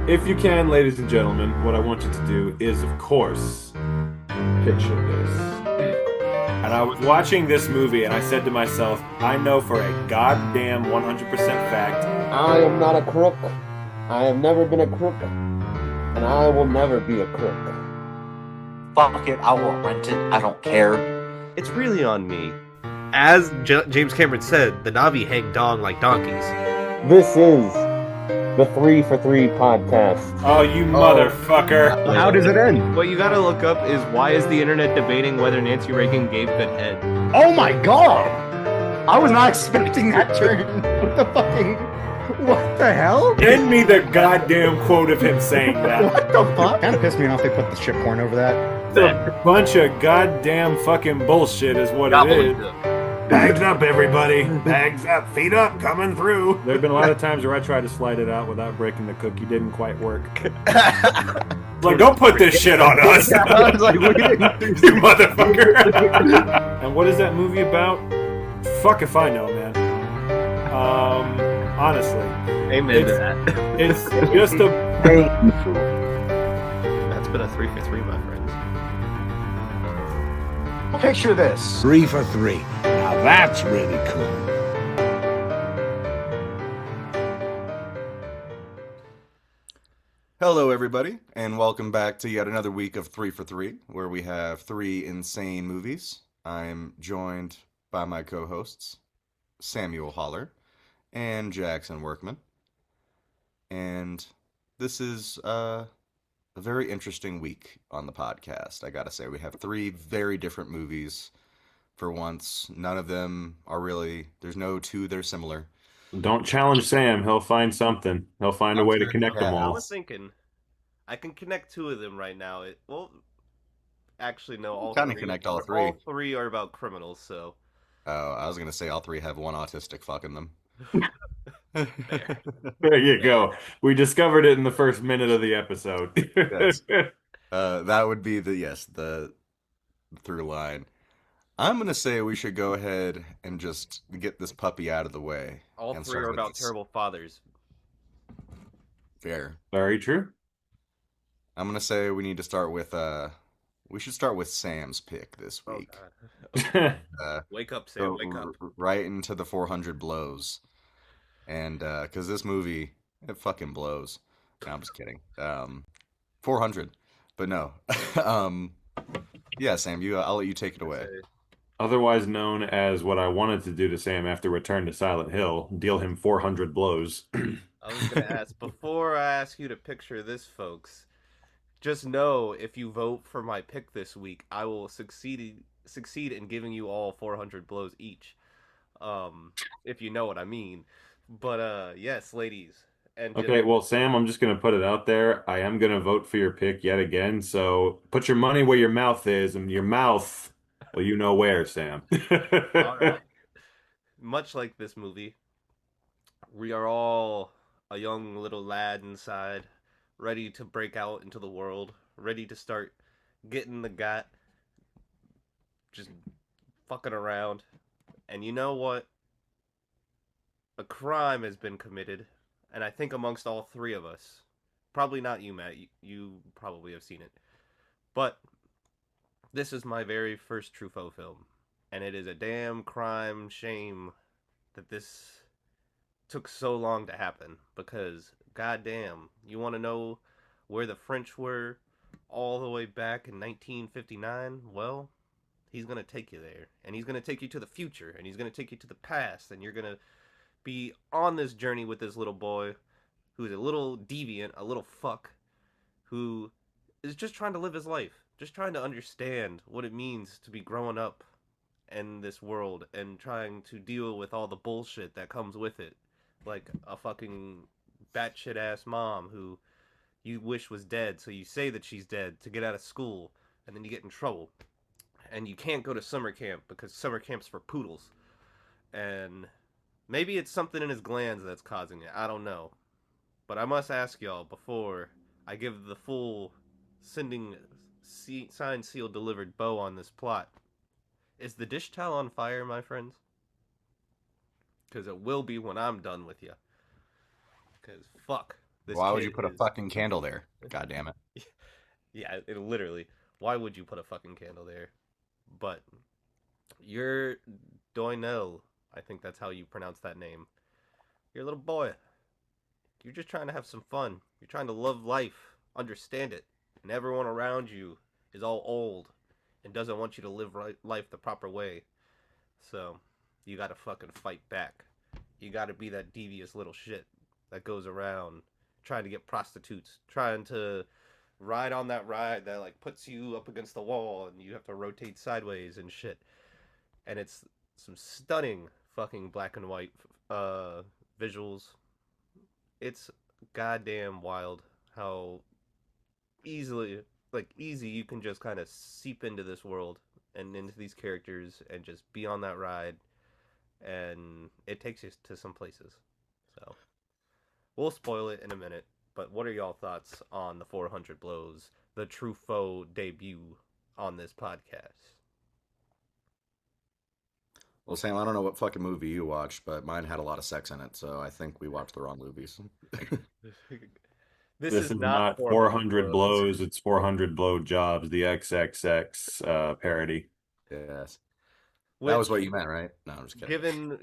If you can, ladies and gentlemen, what I want you to do is, of course, picture this. And I was watching this movie and I said to myself, I know for a goddamn 100% fact, I am not a crook. I have never been a crook. And I will never be a crook. Fuck it, I will rent it. I don't care. It's really on me. As James Cameron said, the Na'vi hang dong like donkeys. This is the 3 for 3 podcast. oh, you motherfucker. How does it end? What you gotta look up is why is the internet debating whether Nancy Reagan gave good head? Oh my god! I was not expecting that turn. What the hell? Send me the goddamn quote of him saying that. What the fuck? Kind of pissed me off they put the shit porn over that. It's a bunch of goddamn fucking bullshit is what it is. Bags up, everybody. Bags up, feet up, coming through. There have been a lot of times where I tried to slide it out without breaking the cookie. Didn't quite work. Like, don't put this shit on us. I was like, we didn't do You motherfucker. And what is that movie about? Fuck if I know, man. Honestly. Amen to that. It's just a... That's been a 3 for 3, my friends. Picture this. 3 for 3. Now that's really cool. Hello, everybody, and welcome back to yet another week of 3 for 3, where we have 3 insane movies. I'm joined by my co-hosts, Samuel Holler and Jackson Workman. And this is a very interesting week on the podcast. I gotta say, we have 3 very different movies. For once, none of them are really, there's no 2 that are similar. Don't challenge Sam. He'll find something. He'll find a way to connect them I all. was thinking, I can connect 2 of them right now. Actually, no. All Kinda three, connect all 3. All 3 are about criminals, so. Oh, I was gonna say all 3 have one autistic fucking them. There you go. We discovered it in the first minute of the episode. Yes. That would be the through line. I'm gonna say we should go ahead and just get this puppy out of the way. All and 3 start are with about this. terrible fathers. Fair. Very true. I'm gonna say we need to start with we should start with Sam's pick this Oh, week. God. Uh, Wake up, go Sam. Wake up. right into the 400 blows, and because this movie it fucking blows. No, I'm just kidding. 400, but no. Yeah, Sam, I'll let you take it away. Otherwise known as what I wanted to do to Sam after Return to Silent Hill, deal him 400 blows. I was going to ask, before I ask you to picture this, folks, just know if you vote for my pick this week, I will succeed in giving you all 400 blows each. If you know what I mean. But, yes, ladies. And Okay, well, Sam, I'm just going to put it out there. I am going to vote for your pick yet again. So put your money where your mouth is, and your mouth, well, you know where, Sam. all right. Much like this movie, we are all a young little lad inside, ready to break out into the world, ready to start getting the got, just fucking around. And you know what? A crime has been committed, and I think amongst all 3 of us, probably not you, Matt, you probably have seen it, but this is my very first Truffaut film, and it is a damn crime shame that this took so long to happen, because goddamn, you want to know where the French were all the way back in 1959? Well, he's going to take you there, and he's going to take you to the future, and he's going to take you to the past, and you're going to be on this journey with this little boy who's a little deviant, a little fuck, who is just trying to live his life, just trying to understand what it means to be growing up in this world and trying to deal with all the bullshit that comes with it. Like a fucking batshit ass mom who you wish was dead, so you say that she's dead to get out of school, and then you get in trouble. And you can't go to summer camp because summer camp's for poodles. And maybe it's something in his glands that's causing it. I don't know. But I must ask y'all before I give the full signed, sealed, delivered bow on this plot. Is the dish towel on fire, my friends? Because it will be when I'm done with you. Because fuck. This Why would you kid put a is fucking candle there? God damn it. yeah, literally. Why would you put a fucking candle there? But you're Doinel. I think that's how you pronounce that name. You're a little boy. You're just trying to have some fun. You're trying to love life, understand it, and everyone around you is all old and doesn't want you to live life the proper way. So, you gotta fucking fight back. You gotta be that devious little shit that goes around trying to get prostitutes, trying to ride on that ride that like puts you up against the wall and you have to rotate sideways and shit. And it's some stunning fucking black and white visuals. It's goddamn wild how easy you can just kind of seep into this world and into these characters and just be on that ride, and it takes you to some places. So we'll spoil it in a minute, but what are y'all thoughts on the 400 Blows, the Truffaut debut on this podcast? Well, Sam, I don't know what fucking movie you watched, but mine had a lot of sex in it, so I think we watched the wrong movies. This This is is not not 400 400 blows. blows, it's 400 blow jobs, the XXX parody. Yes. That was Which, what you meant, right? No, I'm just kidding.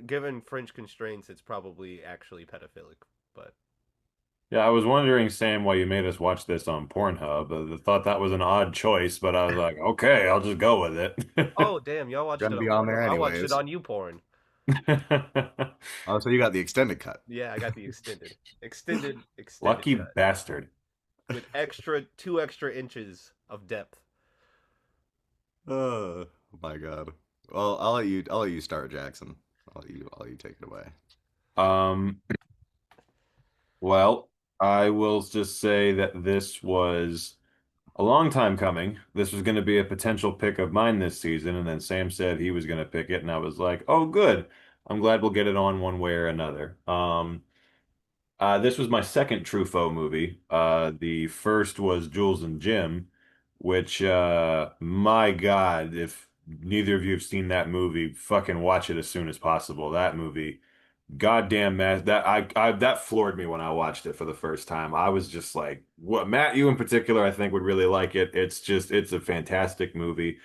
given French constraints, it's probably actually pedophilic. But Yeah, I was wondering, Sam, why you made us watch this on Pornhub. I thought that was an odd choice, but I was like, okay, I'll just go with it. oh damn, y'all watched Gonna it be on on Pornhub. there I watched it anyways. on YouPorn. Oh, so you got the extended cut. Yeah, I got the extended Lucky cut bastard. with two extra inches of depth. Oh my God. Well, I'll let you start, Jackson. I'll let you take it away. Um, well, I will just say that this was a long time coming. This was going to be a potential pick of mine this season, and then Sam said he was going to pick it, and I was like, "Oh, good. I'm glad we'll get it on one way or another." This was my second Truffaut movie. The first was Jules and Jim, which, my God, if neither of you have seen that movie, fucking watch it as soon as possible. That movie, goddamn, man, that floored me when I watched it for the first time. I was just like, what, Matt, you in particular, I think would really like it. It's a fantastic movie.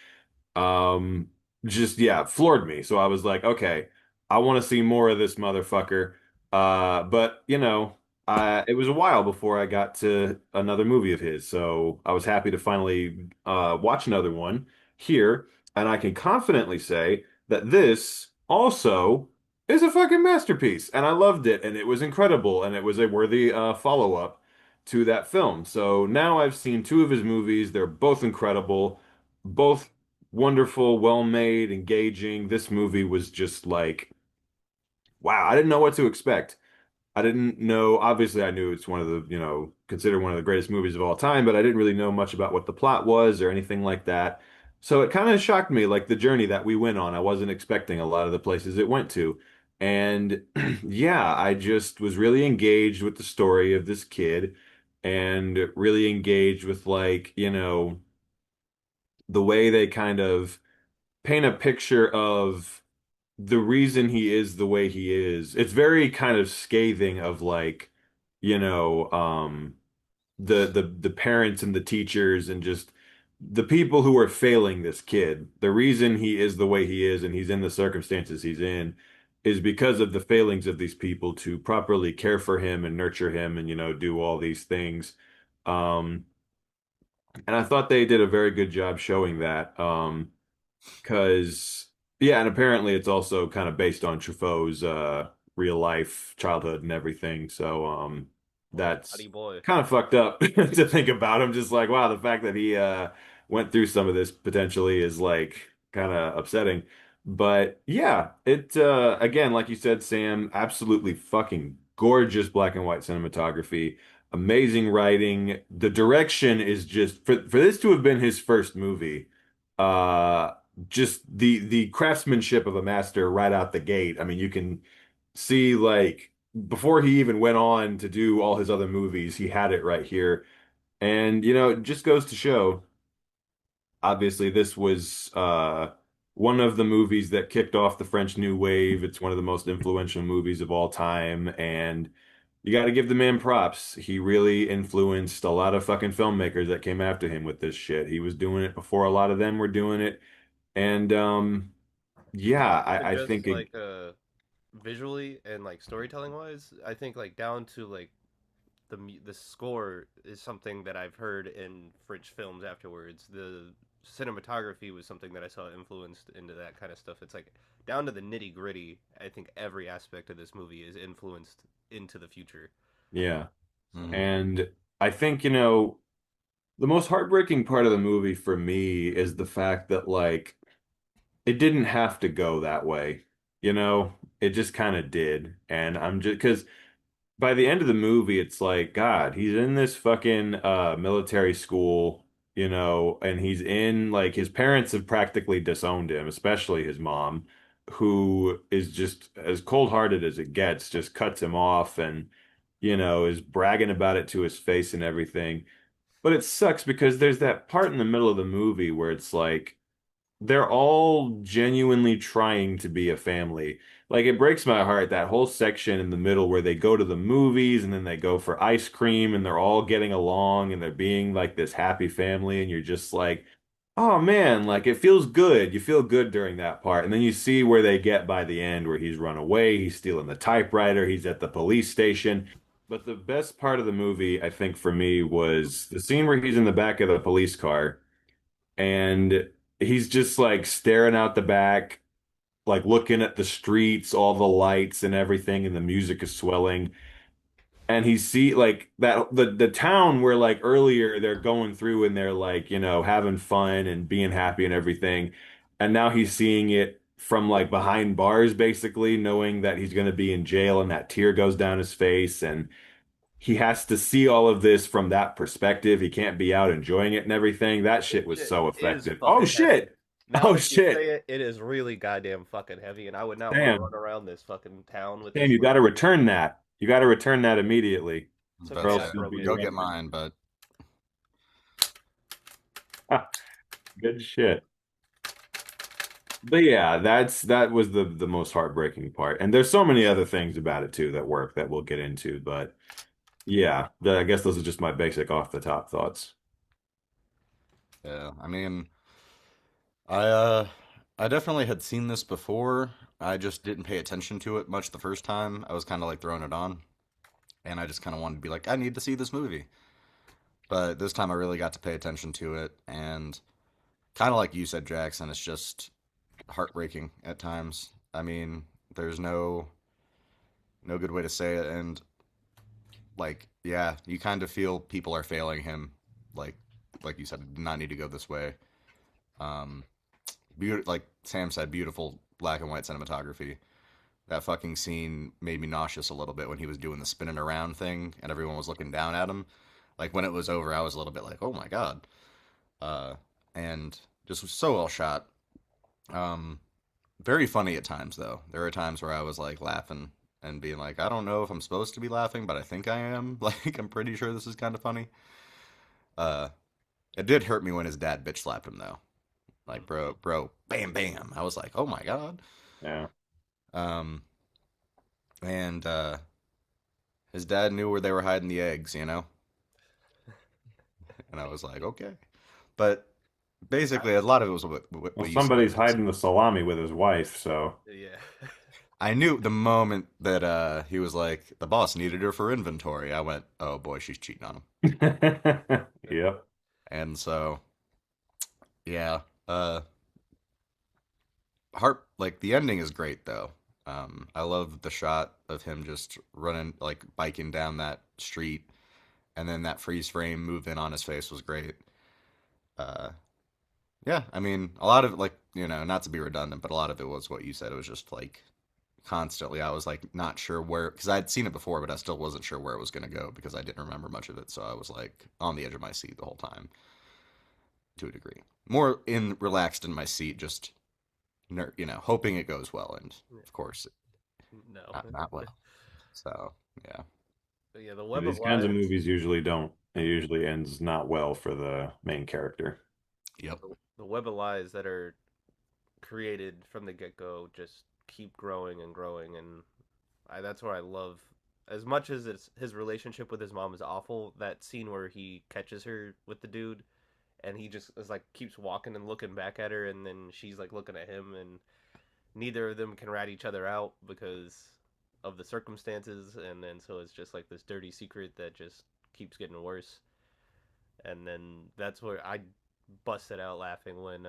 Um, just yeah, floored me. So I was like, okay, I want to see more of this motherfucker. But it was a while before I got to another movie of his. So I was happy to finally watch another one here, and I can confidently say that this also is a fucking masterpiece, and I loved it, and it was incredible, and it was a worthy follow-up to that film. So now I've seen two of his movies. They're both incredible, both wonderful, well made, engaging. This movie was just like, wow, I didn't know what to expect. I didn't know, obviously, I knew it's one of the, considered one of the greatest movies of all time, but I didn't really know much about what the plot was or anything like that. So it kind of shocked me, like the journey that we went on. I wasn't expecting a lot of the places it went to. And yeah, I just was really engaged with the story of this kid and really engaged with, like, the way they kind of paint a picture of the reason he is the way he is. It's very kind of scathing of, like, you know, um the parents and the teachers and just the people who are failing this kid. The reason he is the way he is and he's in the circumstances he's in is because of the failings of these people to properly care for him and nurture him and do all these things. Um and I thought they did a very good job showing that. Because yeah, and apparently it's also kind of based on Truffaut's real life childhood and everything. So Oh, that's buddy boy. kind of fucked up to think about. I'm just like, wow, the fact that he went through some of this potentially is like kind of upsetting. But yeah, it again, like you said, Sam, absolutely fucking gorgeous black and white cinematography, amazing writing. The direction is just for this to have been his first movie. Just the craftsmanship of a master right out the gate. I mean, you can see, like, before he even went on to do all his other movies, he had it right here. And it just goes to show, obviously, this was one of the movies that kicked off the French New Wave. It's one of the most influential movies of all time. And you got to give the man props. He really influenced a lot of fucking filmmakers that came after him with this shit. He was doing it before a lot of them were doing it. And yeah, Even I just think like visually and like storytelling wise, I think like down to like the score is something that I've heard in French films afterwards. The cinematography was something that I saw influenced into that kind of stuff. It's like down to the nitty gritty. I think every aspect of this movie is influenced into the future. yeah. Mhm. And I think, the most heartbreaking part of the movie for me is the fact that like it didn't have to go that way. It just kind of did. And I'm just because by the end of the movie, it's like, God, he's in this fucking military school, and he's in like his parents have practically disowned him, especially his mom, who is just as cold-hearted as it gets, just cuts him off and, is bragging about it to his face and everything. But it sucks because there's that part in the middle of the movie where it's like they're all genuinely trying to be a family. Like it breaks my heart that whole section in the middle where they go to the movies and then they go for ice cream and they're all getting along and they're being like this happy family and you're just like, "Oh man, like it feels good." You feel good during that part. And then you see where they get by the end where he's run away, he's stealing the typewriter, he's at the police station. But the best part of the movie, I think for me, was the scene where he's in the back of the police car and he's just like staring out the back, like looking at the streets, all the lights and everything, and the music is swelling. And he see like that the town where like earlier they're going through and they're like, having fun and being happy and everything. And now he's seeing it from like behind bars, basically, knowing that he's gonna be in jail and that tear goes down his face and he has to see all of this from that perspective. He can't be out enjoying it and everything. That This shit was shit so is effective. Oh fucking heavy. shit. Now Oh that you shit. say it, it is really goddamn fucking heavy, and I would not want to Damn. run around this fucking town with Damn, this you for got to return that. You got to return that immediately. It's But Or okay, I else yeah, you'll broke be it. go get arrested. mine. But Good shit. But yeah, that was the most heartbreaking part. And there's so many other things about it too that work that we'll get into. But yeah, I guess those are just my basic off the top thoughts. yeah, I mean, I definitely had seen this before. I just didn't pay attention to it much the first time. I was kind of like throwing it on, and I just kind of wanted to be like, I need to see this movie. But this time I really got to pay attention to it, and kind of like you said, Jackson, it's just heartbreaking at times. I mean, there's no good way to say it, and like, yeah, you kind of feel people are failing him. Like, like you said, it did not need to go this way. Um, like Sam said, beautiful black and white cinematography. That fucking scene made me nauseous a little bit when he was doing the spinning around thing and everyone was looking down at him. Like when it was over, I was a little bit like, "Oh my God!" Uh, and just was so well shot. Um, very funny at times though. There were times where I was like laughing and being like, "I don't know if I'm supposed to be laughing, but I think I am." Like I'm pretty sure this is kind of funny. Uh, it did hurt me when his dad bitch slapped him though. Like, bro, bam, bam. I was like, "Oh my God." Yeah. Um, and his dad knew where they were hiding the eggs. And I was like, okay. But basically, a lot of it was Well, what you said. somebody's hiding the salami with his wife, so Yeah. I knew the moment that he was like, the boss needed her for inventory. I went, oh boy, she's cheating on him. yep. And so, yeah, uh, heart like the ending is great though. I love the shot of him just running, like biking down that street, and then that freeze frame move in on his face was great. Uh, yeah, I mean, a lot of it, like, not to be redundant, but a lot of it was what you said. It was just like constantly, I was like not sure where, because I'd seen it before, but I still wasn't sure where it was going to go because I didn't remember much of it. So I was like on the edge of my seat the whole time to a degree. More relaxed in my seat, just, hoping it goes well. And of course, No. not well. So, yeah. But yeah, the Yeah, Web of these kinds of Lies. movies usually don't. It usually ends not well for the main character. Yep. The Web of Lies that are created from the get go just keep growing and growing, and that's where I love as much as his relationship with his mom is awful, that scene where he catches her with the dude and he just is like keeps walking and looking back at her, and then she's like looking at him, and neither of them can rat each other out because of the circumstances, and then so it's just like this dirty secret that just keeps getting worse. And then that's where I busted out laughing when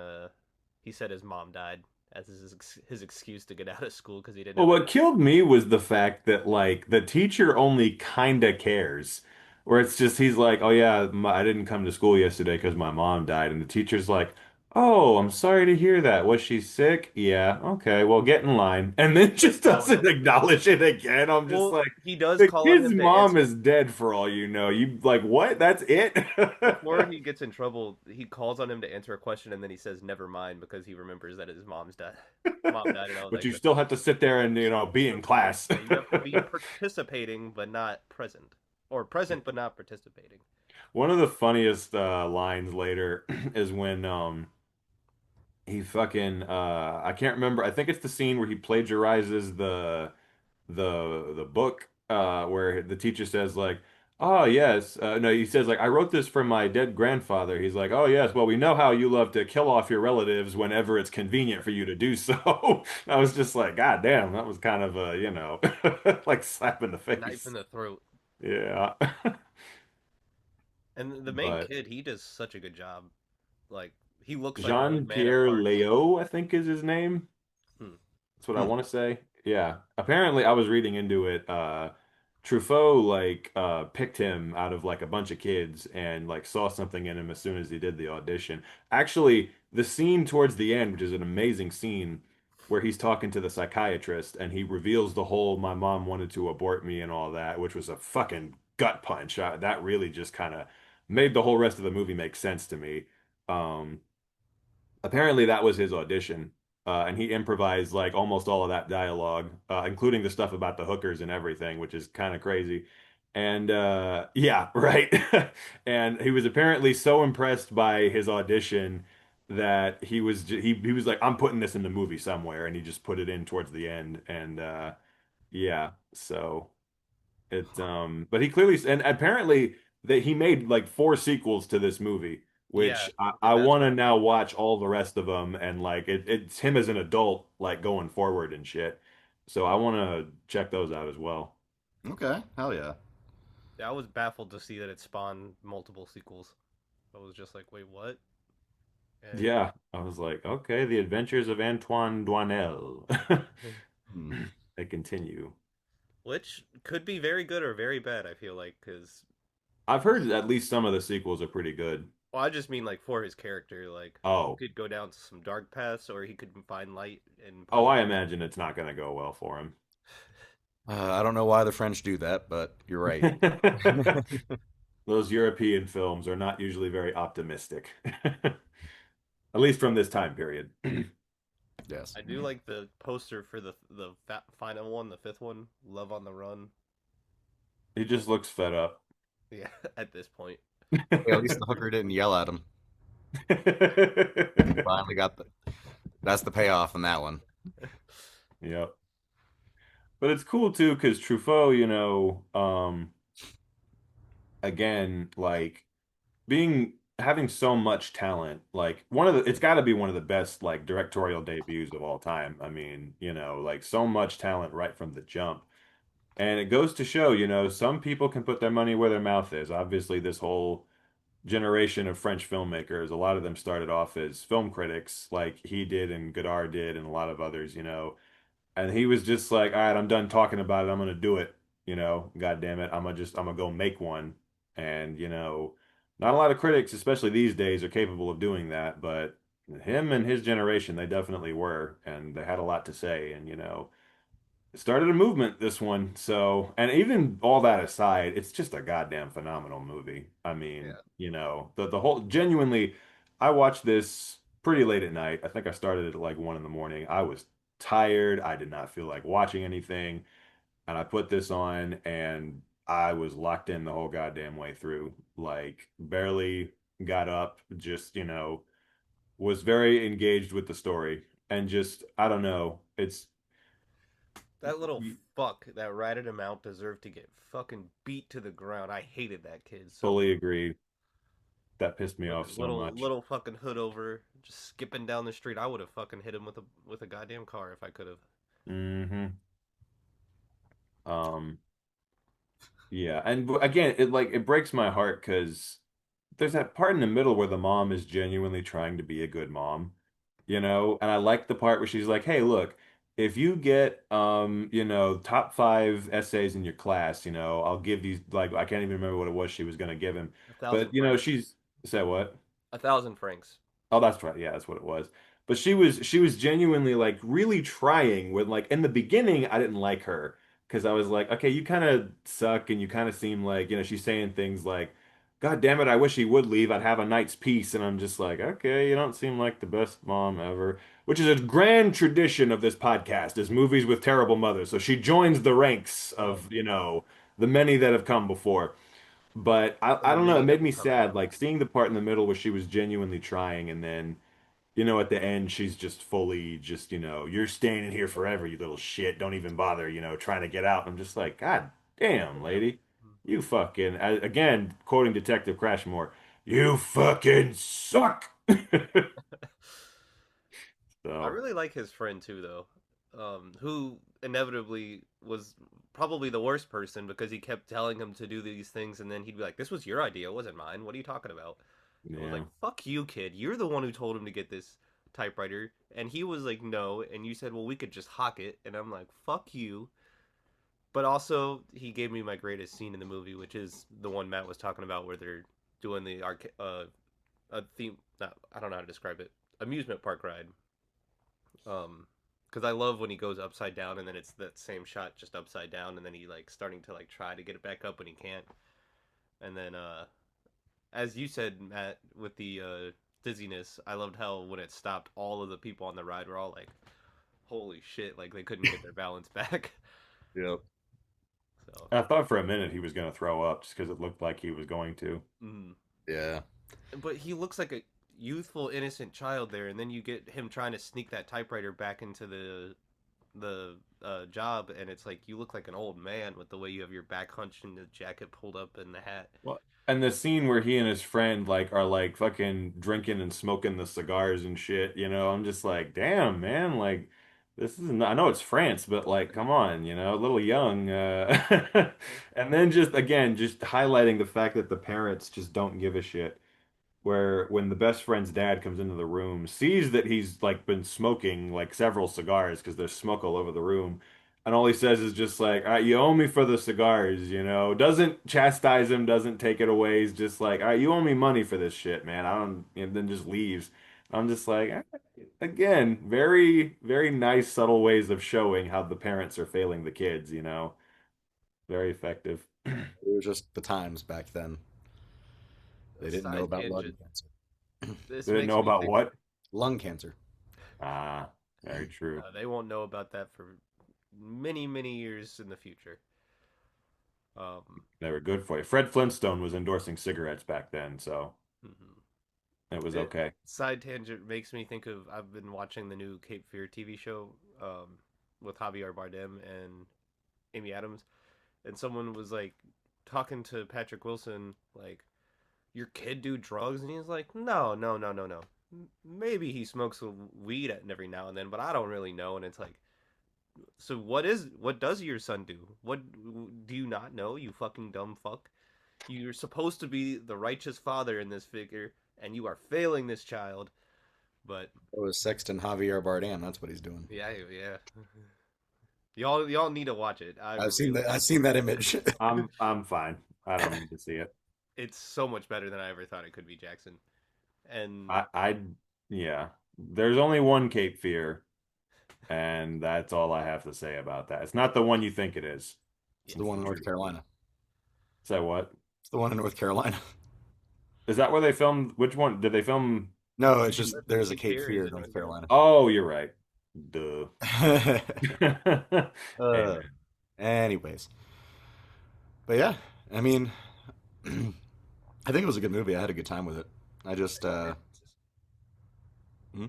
he said his mom died as his excuse to get out of school because he didn't Well, have what killed me was the fact that like the teacher only kinda cares. Where it's just he's like, "Oh yeah, I didn't come to school yesterday because my mom died." And the teacher's like, "Oh, I'm sorry to hear that. Was she sick?" "Yeah, okay, well get in line." And then just doesn't acknowledge it again. I'm just Well, like, he does the call on kid's him to mom answer is dead for all you know. You like what? That's it? before he gets in trouble. He calls on him to answer a question, and then he says, "Never mind," because he remembers that his mom's died. Mom died, and I was But like, you still have to sit there and, be in class. "Yeah, you have to be participating but not present, or present but not participating." One of the funniest lines later is when he fucking I can't remember. I think it's the scene where he plagiarizes the book where the teacher says like, "Oh yes." No, he says like, "I wrote this for my dead grandfather." He's like, "Oh yes, well we know how you love to kill off your relatives whenever it's convenient for you to do so." I was just like, "God damn, that was kind of a, like slap in the Knife in face." the throat. Yeah. And the main But kid, he does such a good job. Like he looks like an old man at Jean-Pierre parts. Leo, I think is his name. Hmm. That's what I Hmm. want to say. Yeah. Apparently, I was reading into it. Truffaut like picked him out of like a bunch of kids and like saw something in him as soon as he did the audition. Actually, the scene towards the end, which is an amazing scene, where he's talking to the psychiatrist and he reveals the whole "my mom wanted to abort me" and all that, which was a fucking gut punch. That really just kind of made the whole rest of the movie make sense to me. Um, Apparently that was his audition, and he improvised like almost all of that dialogue, including the stuff about the hookers and everything, which is kind of crazy. And yeah, right. And he was apparently so impressed by his audition that he was like, "I'm putting this in the movie somewhere," and he just put it in towards the end. And yeah, so. But he clearly, and apparently that he made like four sequels to this movie, Yeah, which I and that's want what to I now found out. watch all the rest of them, and like it's him as an adult, like going forward and shit. So I want to check those out as well. Okay, hell yeah. Yeah, I was baffled to see that it spawned multiple sequels. I was just like, wait, what? And Yeah, I was like, okay, The Adventures of Antoine Doinel. Hmm. They continue. which could be very good or very bad. I feel like because I've heard at least some of the sequels are pretty good. well, I just mean like for his character, like he Oh, could go down to some dark paths or he could find light and oh, I positivity. imagine it's not going to go well for him. I don't know why the French do that, but you're right. Those European films are not usually very optimistic, at least from this time period. Yes. I do like the poster for the final one, the fifth one, Love on the Run. He just looks fed up. Yeah, at this point. Hey, at least the hooker didn't yell at him. Finally got the. That's the payoff in that one. Yep. But it's cool too because Truffaut, again, like being having so much talent, like it's got to be one of the best like directorial debuts of all time. I mean, like so much talent right from the jump. And it goes to show, some people can put their money where their mouth is. Obviously, this whole generation of French filmmakers, a lot of them started off as film critics, like he did and Godard did, and a lot of others, And he was just like, all right, I'm done talking about it. I'm gonna do it. God damn it. I'm gonna go make one. And, not a lot of critics, especially these days, are capable of doing that, but him and his generation, they definitely were, and they had a lot to say. And, it started a movement, this one. So, and even all that aside, it's just a goddamn phenomenal movie. I mean, Yeah. the whole genuinely, I watched this pretty late at night. I think I started at like 1 in the morning. I was tired. I did not feel like watching anything. And I put this on and I was locked in the whole goddamn way through. Like, barely got up, just, was very engaged with the story. And just, I don't know. That little You fuck that ratted him out deserved to get fucking beat to the ground. I hated that kid so much. fully agree. That pissed me With off his so much. little fucking hood over, just skipping down the street. I would have fucking hit him with a goddamn car if I could have. Hmm. Um, yeah, and again, it breaks my heart because there's that part in the middle where the mom is genuinely trying to be a good mom, and I like the part where she's like, "Hey, look, if you get top 5 essays in your class, I'll give these like I can't even remember what it was she was gonna give him, A but thousand francs. she's said what? 1,000 francs. Oh, that's right. Yeah, that's what it was. But she was genuinely like really trying when like in the beginning I didn't like her because I was like, okay, you kind of suck and you kind of seem like, she's saying things like, God damn it, I wish he would leave. I'd have a night's peace. And I'm just like, okay, you don't seem like the best mom ever, which is a grand tradition of this podcast is movies with terrible mothers. So she joins the ranks Oh, of, the many that have come before. But and I the don't know, it many that made will me come after. sad, like seeing the part in the middle where she was genuinely trying, and then, at the end, she's just fully just, you're staying in here forever, you little shit. Don't even bother, trying to get out. I'm just like, God damn, Yeah. lady. You fucking, again, quoting Detective Crashmore, you fucking suck. I So, really like his friend too, though, who inevitably was probably the worst person because he kept telling him to do these things, and then he'd be like, "This was your idea, it wasn't mine. What are you talking about?" I was like, yeah. "Fuck you, kid. You're the one who told him to get this typewriter," and he was like, "No," and you said, "Well, we could just hock it," and I'm like, "Fuck you." But also, he gave me my greatest scene in the movie, which is the one Matt was talking about, where they're doing the a theme. Not, I don't know how to describe it. Amusement park ride. Because I love when he goes upside down and then it's that same shot just upside down and then he like starting to like try to get it back up and he can't. And then as you said, Matt, with the dizziness, I loved how when it stopped, all of the people on the ride were all like, "Holy shit!" Like they couldn't get their balance back. Yep. So, I thought for a minute he was going to throw up just because it looked like he was going to. mm. Yeah. But he looks like a youthful, innocent child there, and then you get him trying to sneak that typewriter back into the job, and it's like you look like an old man with the way you have your back hunched and the jacket pulled up and the hat. Well, and the scene where he and his friend like are like fucking drinking and smoking the cigars and shit, I'm just like, damn, man, like this is not, I know it's France, but like, come on, a little young. And then just again, just highlighting the fact that the parents just don't give a shit where when the best friend's dad comes into the room, sees that he's like been smoking like several cigars because there's smoke all over the room. And all he says is just like, all right, you owe me for the cigars, Doesn't chastise him, doesn't take it away. He's just like, all right, you owe me money for this shit, man. I don't, and then just leaves. I'm just like, again, very, very nice, subtle ways of showing how the parents are failing the kids. Very effective. It was just the times back then. A They didn't know side about lung tangent. cancer. This Didn't makes know me about think. what? Lung cancer. Ah, very true. They won't know about that for many, many years in the future. Um, They were good for you. Fred Flintstone was endorsing cigarettes back then, so mhm. it was It, okay. side tangent makes me think of I've been watching the new Cape Fear TV show with Javier Bardem and Amy Adams, and someone was like talking to Patrick Wilson like, "Your kid do drugs?" And he's like, "No, no, no, no, no. Maybe he smokes a weed every now and then, but I don't really know." And it's like, so what does your son do? What do you not know? You fucking dumb fuck. You're supposed to be the righteous father in this figure, and you are failing this child. But It was Sexton Javier Bardem. That's what he's doing. yeah, yeah. Y'all need to watch it. I I've seen really, that. I've seen that image. I'm fine. I don't need to see it. it's so much better than I ever thought it could be, Jackson. And I yeah. There's only one Cape Fear, and that's all I have to say about that. It's not the one you think it is. It's the It's one the in North truth. Carolina. Say what? It's the one in North Carolina. Is that where they filmed? Which one did they film? No, it's just there's a Cape Cape Fear Fear is in in North North Carolina. Carolina. Oh, you're right. Duh. Hey, uh, man. anyways, but yeah, I mean, I think it was a good movie. I had a good time with it. I just, hmm?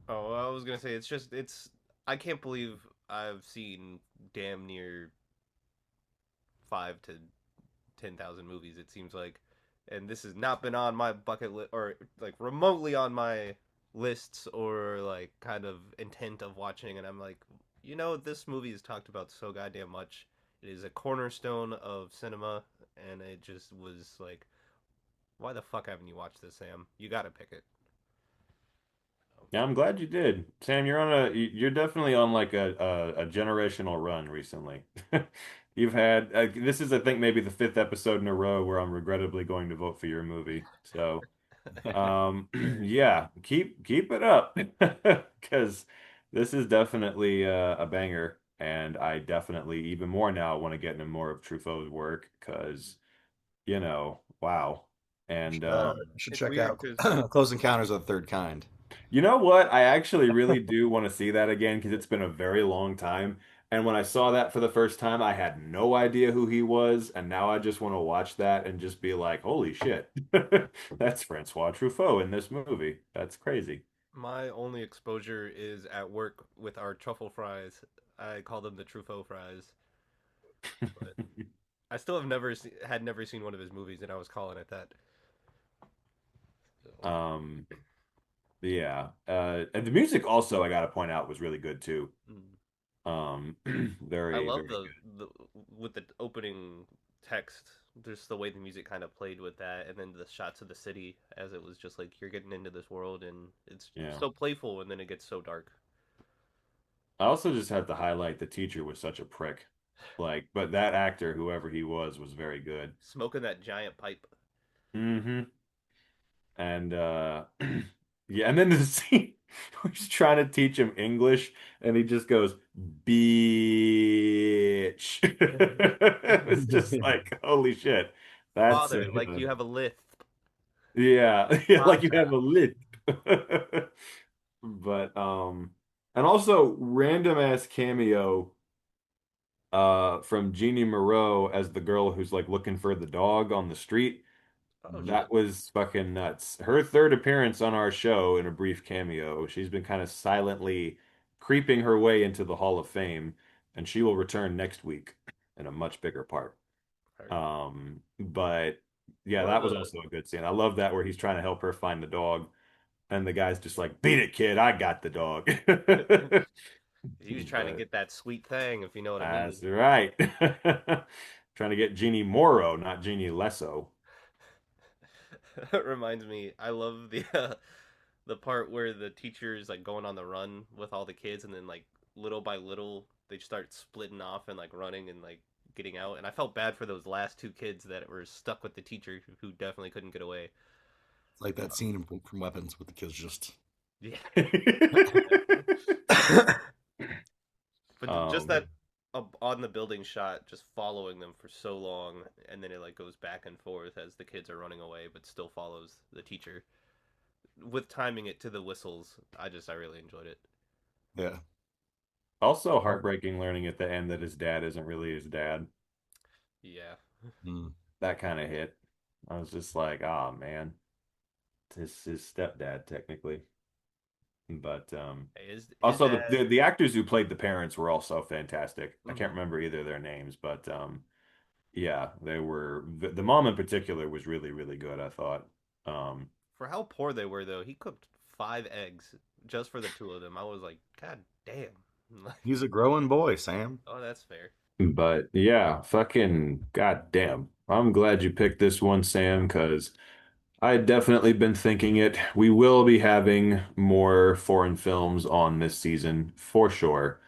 Oh, I was gonna say it's just it's. I can't believe I've seen damn near 5 to 10,000 movies. It seems like, and this has not been on my bucket list or like remotely on my lists or like kind of intent of watching. And I'm like, this movie is talked about so goddamn much. It is a cornerstone of cinema, and it just was like, why the fuck haven't you watched this, Sam? You got to pick it. Yeah, I'm glad you did. Sam, you're definitely on like a generational run recently. You've had this is I think maybe the fifth episode in a row where I'm regrettably going to vote for your movie. So, yeah, keep it up because this is definitely a banger, and I definitely even more now want to get into more of Truffaut's work because wow. And Should It's check weird out because Close Encounters of the Third Kind. you know what? I actually really do want to see that again because it's been a very long time. And when I saw that for the first time, I had no idea who he was. And now I just want to watch that and just be like, holy shit, that's Francois Truffaut in this movie. That's crazy. my only exposure is at work with our truffle fries. I call them the Truffaut fries. But I still have never seen one of his movies, and I was calling it that. So, Um, yeah. And the music also, I gotta point out, was really good too. mm. I Very, love very the with the opening text. Just the way the music kind of played with that, and then the shots of the city as it was just like you're getting into this world, and it's good. Yeah. so playful, and then it gets so dark. I also just have to highlight the teacher was such a prick. Like, but that actor, whoever he was very good. Smoking that giant pipe. Hmm. And yeah, and then the scene where he's trying to teach him English and he just goes, "Bitch." It was just like, holy shit. That's Father, like you have a lisp. yeah, yeah, like you have Manta. a lid. But and also random ass cameo from Jeannie Moreau as the girl who's like looking for the dog on the street. Oh shit. That was fucking nuts. Her third appearance on our show in a brief cameo. She's been kind of silently creeping her way into the Hall of Fame, and she will return next week in a much bigger part. Right. But yeah, One of that was the also a good scene. I love that where he's trying to help her find the dog, and the guy's just like, "Beat it, kid, I got the dog." he was trying to But get that sweet thing, if you know what I that's mean. right. Trying to get Jeannie Morrow, not Jeannie Lesso. It reminds me, I love the part where the teacher is like going on the run with all the kids, and then like little by little they start splitting off and like running and like getting out. And I felt bad for those last two kids that were stuck with the teacher who definitely couldn't get away. Like that scene from Weapons with the kids just. Yeah, Yeah. but just Um, that on the building shot, just following them for so long, and then it like goes back and forth as the kids are running away, but still follows the teacher with timing it to the whistles. I really enjoyed it. Also heartbreaking learning at the end that his dad isn't really his dad. Yeah. Mm. That kind of hit. I was just like, oh man, it's his stepdad technically. But His also dad. the actors who played the parents were also fantastic. I can't Mhm. remember either of their names, but yeah, they were the mom in particular was really, really good, I thought. Um, For how poor they were, though, he cooked 5 eggs just for the two of them. I was like, God damn. He's a growing boy, Sam. Oh, that's fair. but yeah, fucking goddamn. I'm glad you picked this one, Sam, because I had definitely been thinking it. We will be having more foreign films on this season for sure.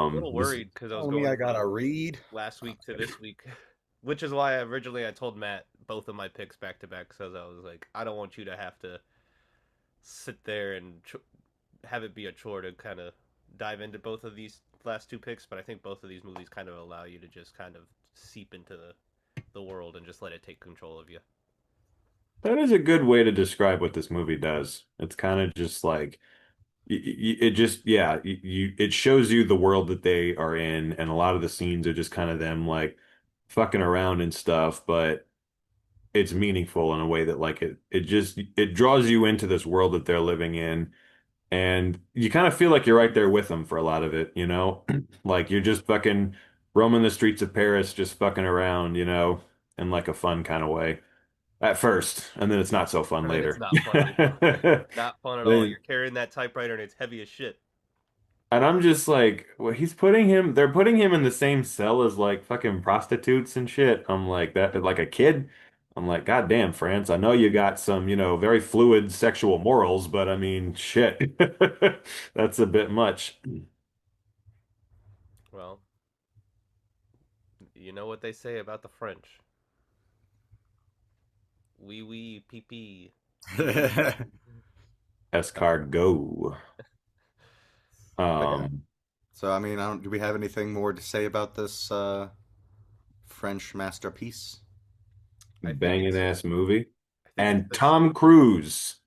A little This worried because I was Telling me I going gotta from read. last week to this week, which is why originally I told Matt both of my picks back to back because I was like, I don't want you to have to sit there and have it be a chore to kind of dive into both of these last two picks, but I think both of these movies kind of allow you to just kind of seep into the world and just let it take control of you. that is a good way to describe what this movie does. It's kind of just like it just yeah, it shows you the world that they are in, and a lot of the scenes are just kind of them like fucking around and stuff, but it's meaningful in a way that like it just it draws you into this world that they're living in And you kind of feel like you're right there with them for a lot of it, you know? Like you're just fucking roaming the streets of Paris, just fucking around, you know, in like a fun kind of way at first, and then it's not so fun And then it's later. not funny. Not fun at all. Then You're carrying that typewriter and it's heavy as shit. And I'm just like, well, they're putting him in the same cell as like fucking prostitutes and shit. I'm like, that, like a kid. I'm like, God damn, France, I know you got some, you know, very fluid sexual morals, but I mean, shit. That's a bit much. Well, you know what they say about the French. Wee wee pee pee. Escargot. But yeah. Um, So I mean, do we have anything more to say about this French masterpiece? I think Banging it's ass movie. I think it's And this Tom Cruise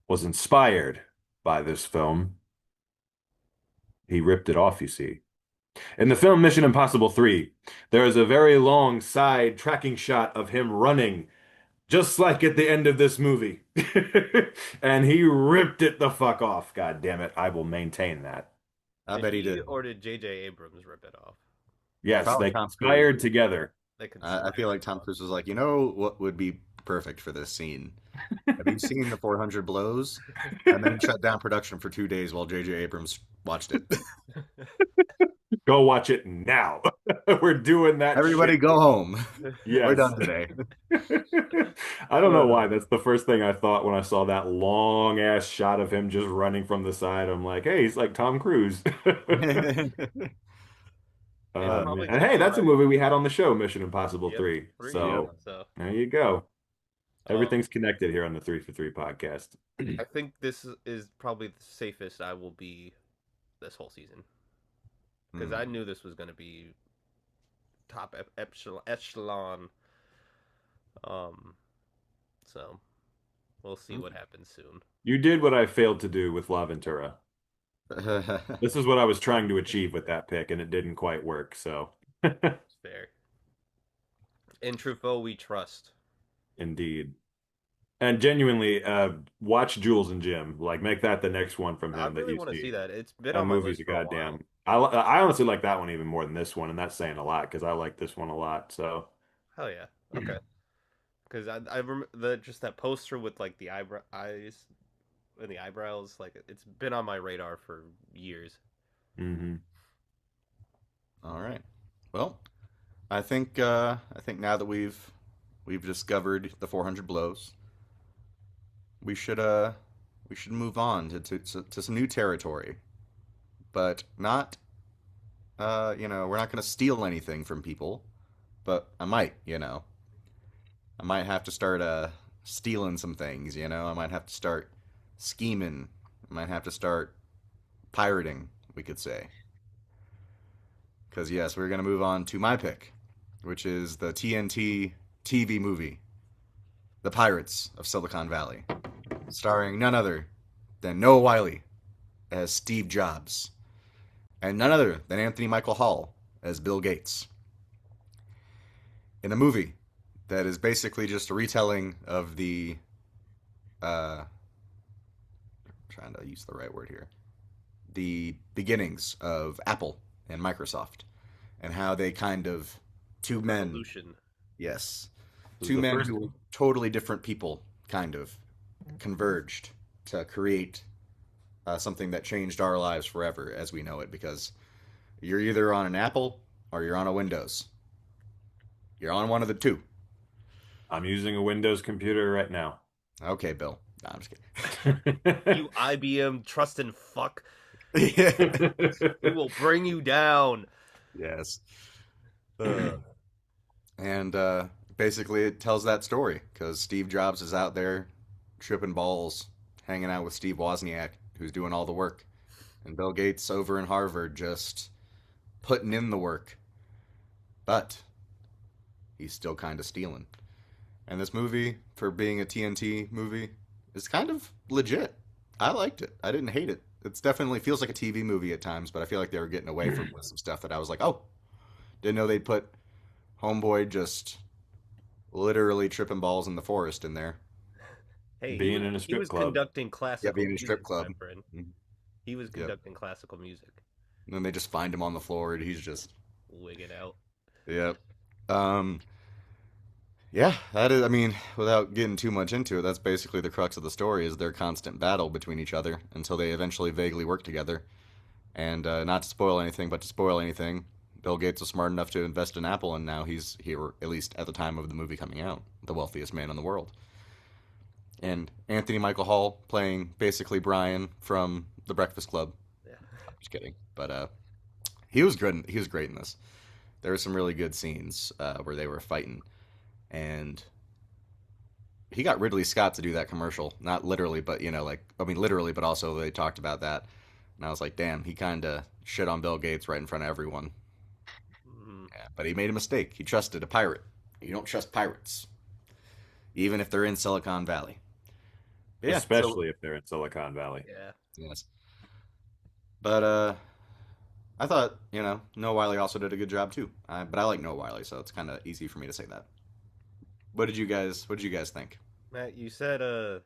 was inspired by this film. He ripped it off, you see. In the film Mission Impossible 3, there is a very long side tracking shot of him running, just like at the end of this movie. And he ripped it the fuck off. God damn it. I will maintain that. I did bet he he did. or did J.J. Abrams rip it off? Yes, Probably they Tom conspired Cruise. together. They could I feel like Tom Cruise was like, you know what would be perfect for this scene? Have you seen the 400 blows? And then shut down production for 2 days while J.J. Abrams watched it. Go watch it now. We're doing that Everybody shit. go home. Yes. We're done today. I don't know why. That's the first thing I thought when I saw that long ass shot of him just running from the side. I'm like, hey, he's like Tom Cruise. It's Uh, probably Man. And hey, that's a my movie we had on the show, Mission Impossible yep 3. three. Yeah. So So there you go. um, Everything's connected here on the 3 for 3 podcast. I think this is probably the safest I will be this whole season because I knew this was going to be top echelon. Um, so we'll see what happens soon. You did what I failed to do with La Ventura. This is what I was trying to achieve with that pick, and it didn't quite work. So, It's fair. In Truffaut, we trust. indeed. And genuinely, watch Jules and Jim. Like, make that the next one from I him that really you want to see see. that. It's been That on my movie's list a for a while. goddamn. I honestly like that one even more than this one, and that's saying a lot because I like this one a lot. So, Hell yeah. Okay. Because I remember the just that poster with like the eyes and the eyebrows. Like it's been on my radar for years. hmm All right. Well, I think now that we've discovered the 400 blows, we should move on to some new territory, but not we're not going to steal anything from people, but I might have to start stealing some things, I might have to start scheming, I might have to start pirating, we could say. Because, yes, we're going to move on to my pick, which is the TNT TV movie, The Pirates of Silicon Valley, starring none other than Noah Wiley as Steve Jobs, and none other than Anthony Michael Hall as Bill Gates. In a movie that is basically just a retelling of the, I'm trying to use the right word here, the beginnings of Apple and Microsoft, and how they kind of two men, Evolution. yes, Was two the men first who were totally different people, kind of converged to create something that changed our lives forever as we know it. Because you're either on an Apple or you're on a Windows. You're on one of the two. I'm using a Windows computer right now. Okay, Bill. No, I'm just kidding. You IBM trusting fuck. Yeah. We will bring you down. Yes. And basically, it tells that story because Steve Jobs is out there tripping balls, hanging out with Steve Wozniak, who's doing all the work, and Bill Gates over in Harvard just putting in the work. But he's still kind of stealing. And this movie, for being a TNT movie, is kind of legit. I liked it. I didn't hate it. It definitely feels like a TV movie at times, but I feel like they were getting away from some stuff that I was like, oh, didn't know they'd put Homeboy just literally tripping balls in the forest in there. Hey, Being in a he strip was club. conducting classical Yeah, being in a strip music, club. my friend. He was Yep. conducting classical music, And then they just find him on the floor, and he's just, wigging out. yep. Um, yeah, that is. I mean, without getting too much into it, that's basically the crux of the story: is their constant battle between each other until they eventually vaguely work together. And not to spoil anything, but to spoil anything, Bill Gates was smart enough to invest in Apple, and now he's here, at least at the time of the movie coming out, the wealthiest man in the world. And Anthony Michael Hall playing basically Brian from The Breakfast Club. Yeah. I'm just kidding, but he was good. He was great in this. There were some really good scenes where they were fighting, and he got Ridley Scott to do that commercial. Not literally, but like I mean literally, but also they talked about that, and I was like, damn, he kind of shit on Bill Gates right in front of everyone. Mhm. Yeah, but he made a mistake. He trusted a pirate. You don't trust pirates, even if they're in Silicon Valley. But yeah, so Especially if they're in Silicon Valley. Yeah. yes, but I thought Noah Wiley also did a good job too. But I like Noah Wiley, so it's kind of easy for me to say that. What did you guys think? Matt, you said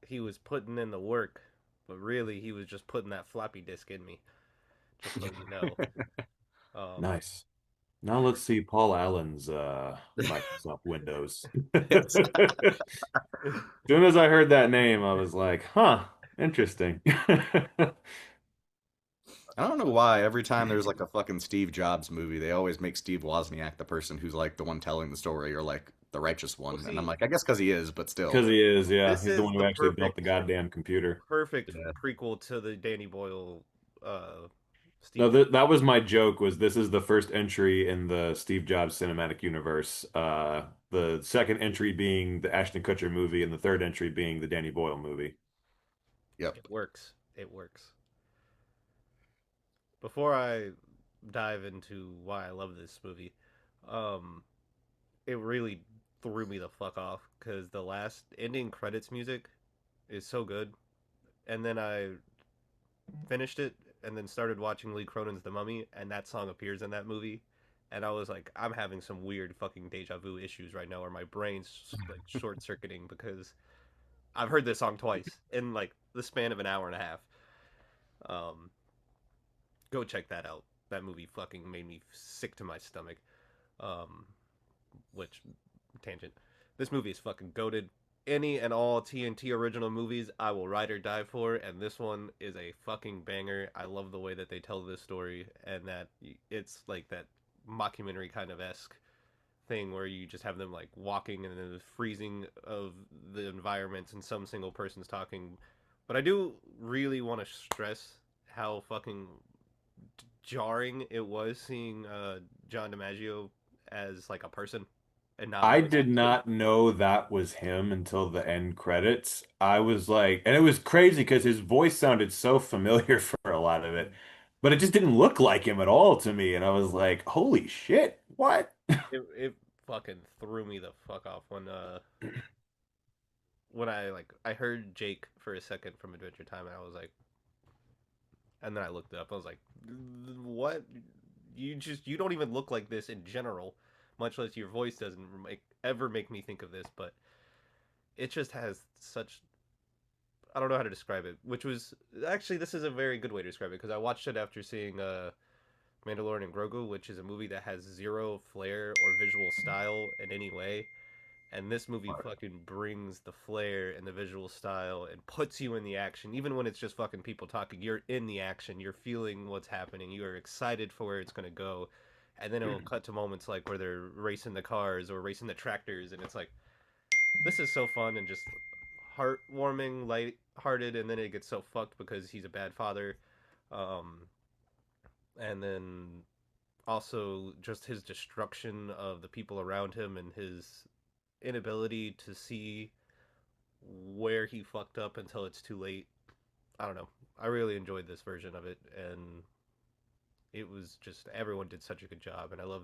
he was putting in the work, but really he was just putting that floppy disk in me. Just so you know. Nice. Now let's see Paul Allen's Microsoft Windows. Yes. As soon as I heard that name, I was like, huh, interesting. I don't know why every time there's like a fucking Steve Jobs movie, they always make Steve Wozniak the person who's like the one telling the story or like the righteous Well, one, and I'm see, like, I guess because he is, but still. Because he is, yeah. this He's the is one the who actually built the goddamn computer. perfect Yeah. prequel to the Danny Boyle No, Steve that was my joke, was this is the first entry in the Steve Jobs cinematic universe. The second entry being the Ashton Kutcher movie, and the third entry being the Danny Boyle movie. Yep. It works. It works. Before I dive into why I love this movie, um, it really threw me the fuck off because the last ending credits music is so good, and then I finished it and then started watching Lee Cronin's The Mummy, and that song appears in that movie, and I was like, I'm having some weird fucking deja vu issues right now, where my brain's like short circuiting because I've heard this song twice in like the span of an hour and a half. Um, Go check that out. That movie fucking made me sick to my stomach. Um, which tangent. This movie is fucking goated. Any and all TNT original movies I will ride or die for, and this one is a fucking banger. I love the way that they tell this story, and that it's like that mockumentary kind of esque thing where you just have them like walking and then the freezing of the environments and some single person's talking. But I do really want to stress how fucking jarring it was seeing John DiMaggio as like a person and not I like did not know that was him until the end credits. I was like, and it was crazy because his voice sounded so familiar for a lot of it, but it just didn't look like him at all to me. And I was like, holy shit, what? it fucking threw me the fuck off when I heard Jake for a second from Adventure Time, and I was like, and then I looked it up. I was like, what? You don't even look like this in general, much less your voice doesn't ever make me think of this. But it just has such, I don't know how to describe it. Which was actually, this is a very good way to describe it because I watched it after seeing Mandalorian and Grogu, which is a movie that has zero flair or visual style in any way. And this movie fucking brings the flair and the visual style and puts you in the action. Even when it's just fucking people talking, you're in the action. You're feeling what's happening. You are excited for where it's going to go. And then it will cut to moments like where they're racing the cars or racing the tractors. And it's like, this is so fun and just heartwarming, light-hearted. And then it gets so fucked because he's a bad father. Um, and then also just his destruction of the people around him and his inability to see where he fucked up until it's too late. I don't know. I really enjoyed this version of it, and it was just everyone did such a good job. And I love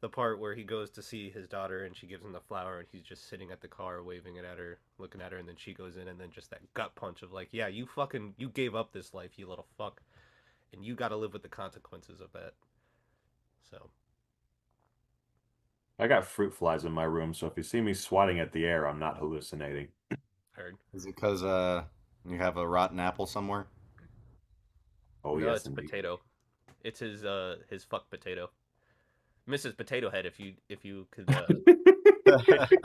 the part where he goes to see his daughter and she gives him the flower and he's just sitting at the car waving it at her, looking at her, and then she goes in and then just that gut punch of like, yeah, you gave up this life, you little fuck, and you got to live with the consequences of that. So I got fruit flies in my room, so if you see me swatting at the air, I'm not hallucinating. heard. Is it because you have a rotten apple somewhere? Oh No, yes, it's indeed. potato. It's his fuck potato. Mrs. Potato Head, if you could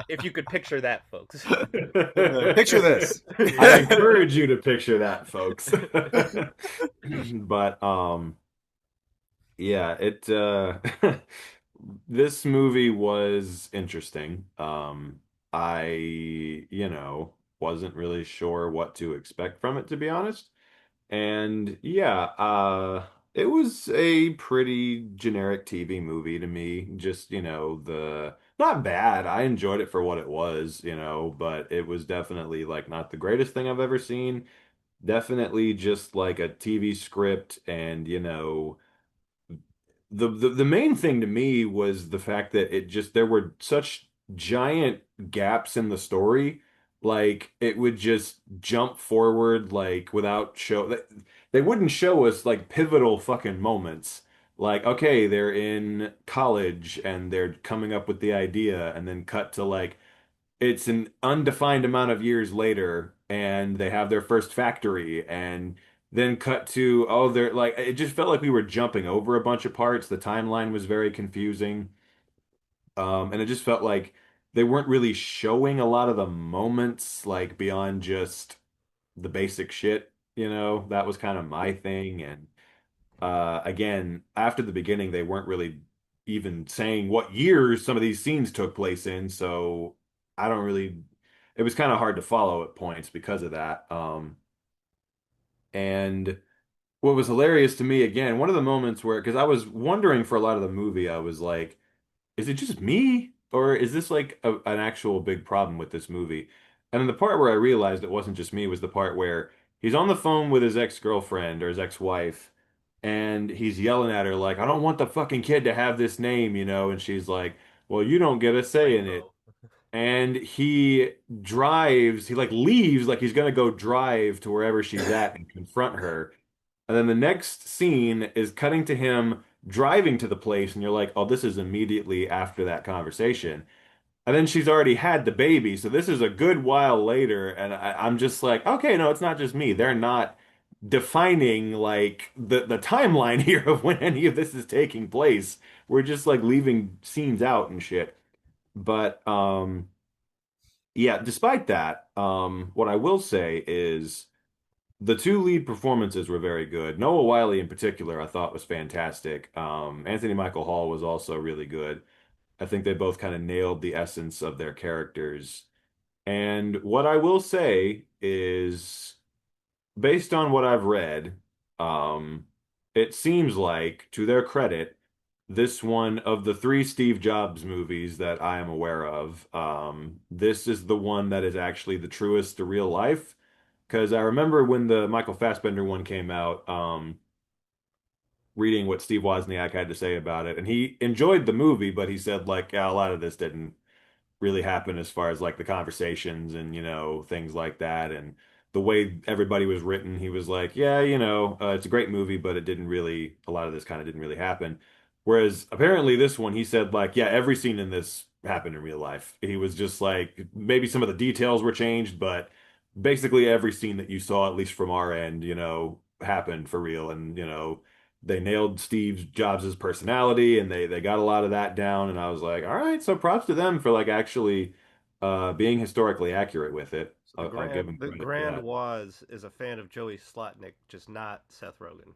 if you could picture that, folks. Picture this. I encourage you to picture that, folks. But yeah, it this movie was interesting. I, wasn't really sure what to expect from it, to be honest. And yeah, it was a pretty generic TV movie to me. Just, the not bad. I enjoyed it for what it was, but it was definitely like not the greatest thing I've ever seen. Definitely just like a TV script and, the main thing to me was the fact that there were such giant gaps in the story. Like it would just jump forward like without they wouldn't show us like pivotal fucking moments. Like, okay, they're in college and they're coming up with the idea and then cut to like it's an undefined amount of years later and they have their first factory and then cut to they're like it just felt like we were jumping over a bunch of parts. The timeline was very confusing. And it just felt like they weren't really showing a lot of the moments like beyond just the basic shit, that was kind of my thing. And again, after the beginning, they weren't really even saying what years some of these scenes took place in, so I don't really. It was kind of hard to follow at points because of that. And what was hilarious to me, again, one of the moments where, because I was wondering for a lot of the movie, I was like, is it just me or is this like an actual big problem with this movie? And then the part where I realized it wasn't just me was the part where he's on the phone with his ex-girlfriend or his ex-wife and he's yelling at her like, I don't want the fucking kid to have this name, and she's like, well, you don't get a say in it. Rainbow. And he like leaves like he's gonna go drive to wherever she's at and confront her. And then the next scene is cutting to him driving to the place, and you're like, oh, this is immediately after that conversation. And then she's already had the baby, so this is a good while later, and I'm just like, okay, no, it's not just me. They're not defining like the timeline here of when any of this is taking place. We're just like leaving scenes out and shit. But yeah, despite that, what I will say is the two lead performances were very good. Noah Wyle in particular, I thought was fantastic. Anthony Michael Hall was also really good. I think they both kind of nailed the essence of their characters. And what I will say is, based on what I've read, um, it seems like, to their credit, this one of the three Steve Jobs movies that I am aware of, this is the one that is actually the truest to real life. Because I remember when the Michael Fassbender one came out, reading what Steve Wozniak had to say about it, and he enjoyed the movie, but he said like, yeah, a lot of this didn't really happen as far as like the conversations and things like that and the way everybody was written. He was like, yeah, it's a great movie, but it didn't really a lot of this kind of didn't really happen. Whereas apparently this one, he said like, yeah, every scene in this happened in real life. He was just like, maybe some of the details were changed, but basically every scene that you saw, at least from our end, happened for real. And they nailed Steve Jobs' personality and they got a lot of that down. And I was like, all right, so props to them for like actually being historically accurate with it. So the I'll give grand them the credit for Grand that. Waz is a fan of Joey Slotnick, just not Seth Rogen.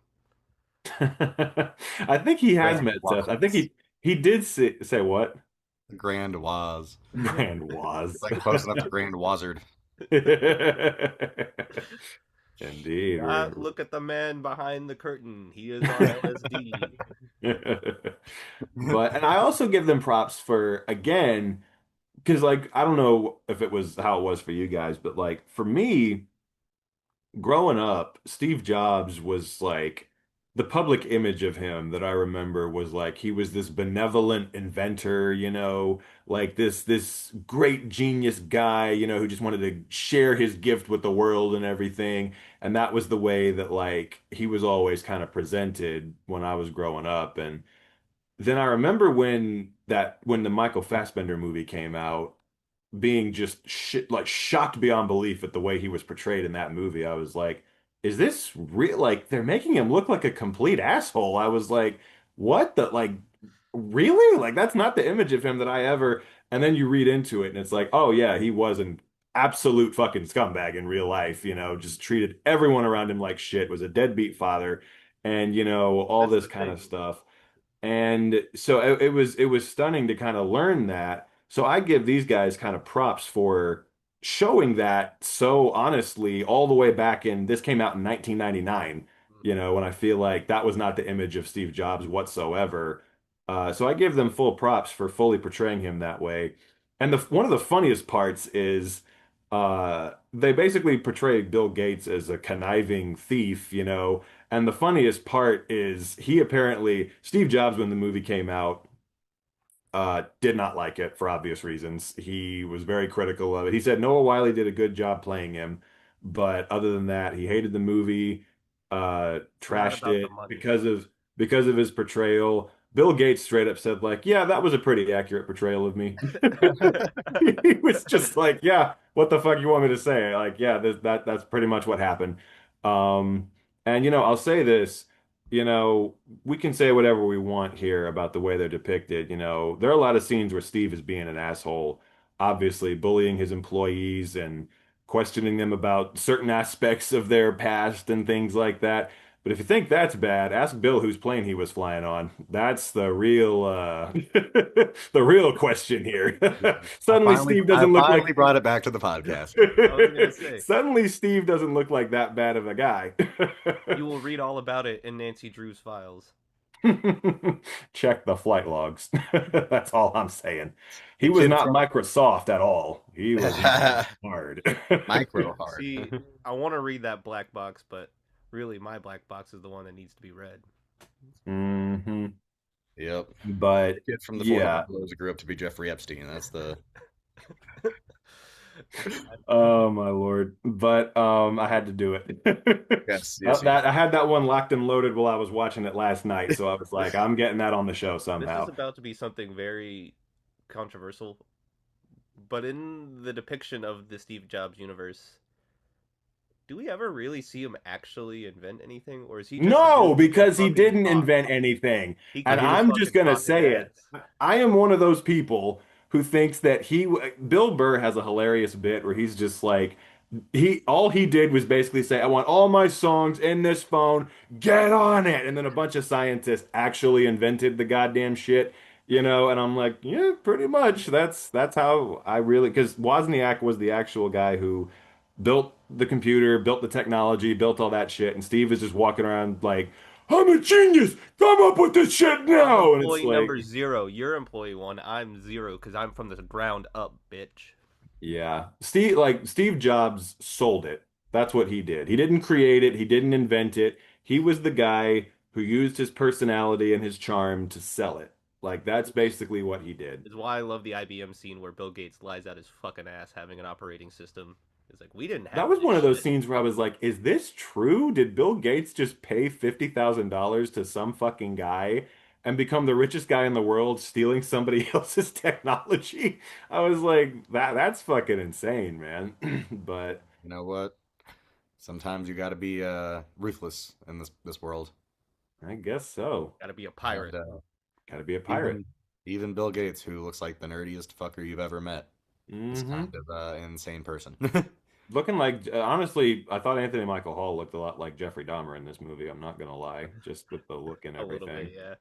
I think he has Grand met Seth. I think Waz. he did say what? Grand Waz. Grand was. Like close enough to Grand Wazard. Indeed, Not look at the man behind the curtain. He is on LSD. but and I also give them props for again because like I don't know if it was how it was for you guys, but like for me growing up, Steve Jobs was like the public image of him that I remember was like he was this benevolent inventor, like this great genius guy, who just wanted to share his gift with the world and everything. And that was the way that like he was always kind of presented when I was growing up. And then I remember when the Michael Fassbender movie came out, being just shit like shocked beyond belief at the way he was portrayed in that movie. I was like, is this real? Like, they're making him look like a complete asshole. I was like, what the, like, really? Like, that's not the image of him that I ever. And then you read into it, and it's like, oh, yeah, he was an absolute fucking scumbag in real life, just treated everyone around him like shit, was a deadbeat father, and, all That's this the kind thing. of stuff. And so it was stunning to kind of learn that. So I give these guys kind of props for showing that so honestly all the way back in this came out in 1999, when I feel like that was not the image of Steve Jobs whatsoever. So I give them full props for fully portraying him that way. And one of the funniest parts is they basically portray Bill Gates as a conniving thief, and the funniest part is Steve Jobs, when the movie came out, did not like it for obvious reasons. He was very critical of it. He said Noah Wyle did a good job playing him, but other than that, he hated the movie, It's not trashed about the it money. because of his portrayal. Bill Gates straight up said, like, yeah, that was a pretty accurate portrayal of me. He was just like, yeah, what the fuck you want me to say? Like, yeah, that's pretty much what happened. Um, and I'll say this, you know, we can say whatever we want here about the way they're depicted. There are a lot of scenes where Steve is being an asshole, obviously bullying his employees and questioning them about certain aspects of their past and things like that. But if you think that's bad, ask Bill whose plane he was flying on. That's the real the real question here. I Suddenly finally, Steve I doesn't look finally like brought it back to the podcast. I was gonna say Suddenly Steve doesn't look like that bad of a guy. you will read all about it in Nancy Drew's files. Check the flight logs. That's all I'm saying. He The was kid not from Microsoft at all. He was hard. Micro Hard. See, I want to read that black box, but really, my black box is the one that needs to be read. hmm Yep. But The kid from the Four yeah. Buffaloes grew up to be Jeffrey Epstein. That's the. Oh my Lord. But I had to do it. Yes, yes, That I had that one locked and loaded while I was watching it last night, so I was like, I'm getting that on the show This is somehow. about to be something very controversial, but in the depiction of the Steve Jobs universe, do we ever really see him actually invent anything, or is he just a No, dude who can because he fucking didn't talk? invent anything. He And can He just I'm just fucking going to talk his say it. ass. I am one of those people who thinks that Bill Burr has a hilarious bit where he's just like, all he did was basically say, I want all my songs in this phone, get on it. And then a bunch of scientists actually invented the goddamn shit, and I'm like, yeah, pretty much. That's how I really, because Wozniak was the actual guy who built the computer, built the technology, built all that shit, and Steve is just walking around like, I'm a genius. Come up with this shit I'm now. And it's employee like, number 0. You're employee 1. I'm 0 because I'm from the ground up, bitch. yeah. Steve Jobs sold it. That's what he did. He didn't create it, he didn't invent it. He was the guy who used his personality and his charm to sell it. Like that's basically what he did. Is why I love the IBM scene where Bill Gates lies out his fucking ass having an operating system. It's like, we didn't That have was this one of those shit. scenes where I was like, is this true? Did Bill Gates just pay $50,000 to some fucking guy and become the richest guy in the world stealing somebody else's technology? I was like, that's fucking insane, man. But You know what? Sometimes you got to be ruthless in this world. I guess so. Gotta be a And pirate. Gotta be a pirate. even Bill Gates, who looks like the nerdiest fucker you've ever met, is hmm kind of an insane person. Looking like, honestly, I thought Anthony Michael Hall looked a lot like Jeffrey Dahmer in this movie. I'm not gonna lie, just with the look and A little everything. bit, yeah.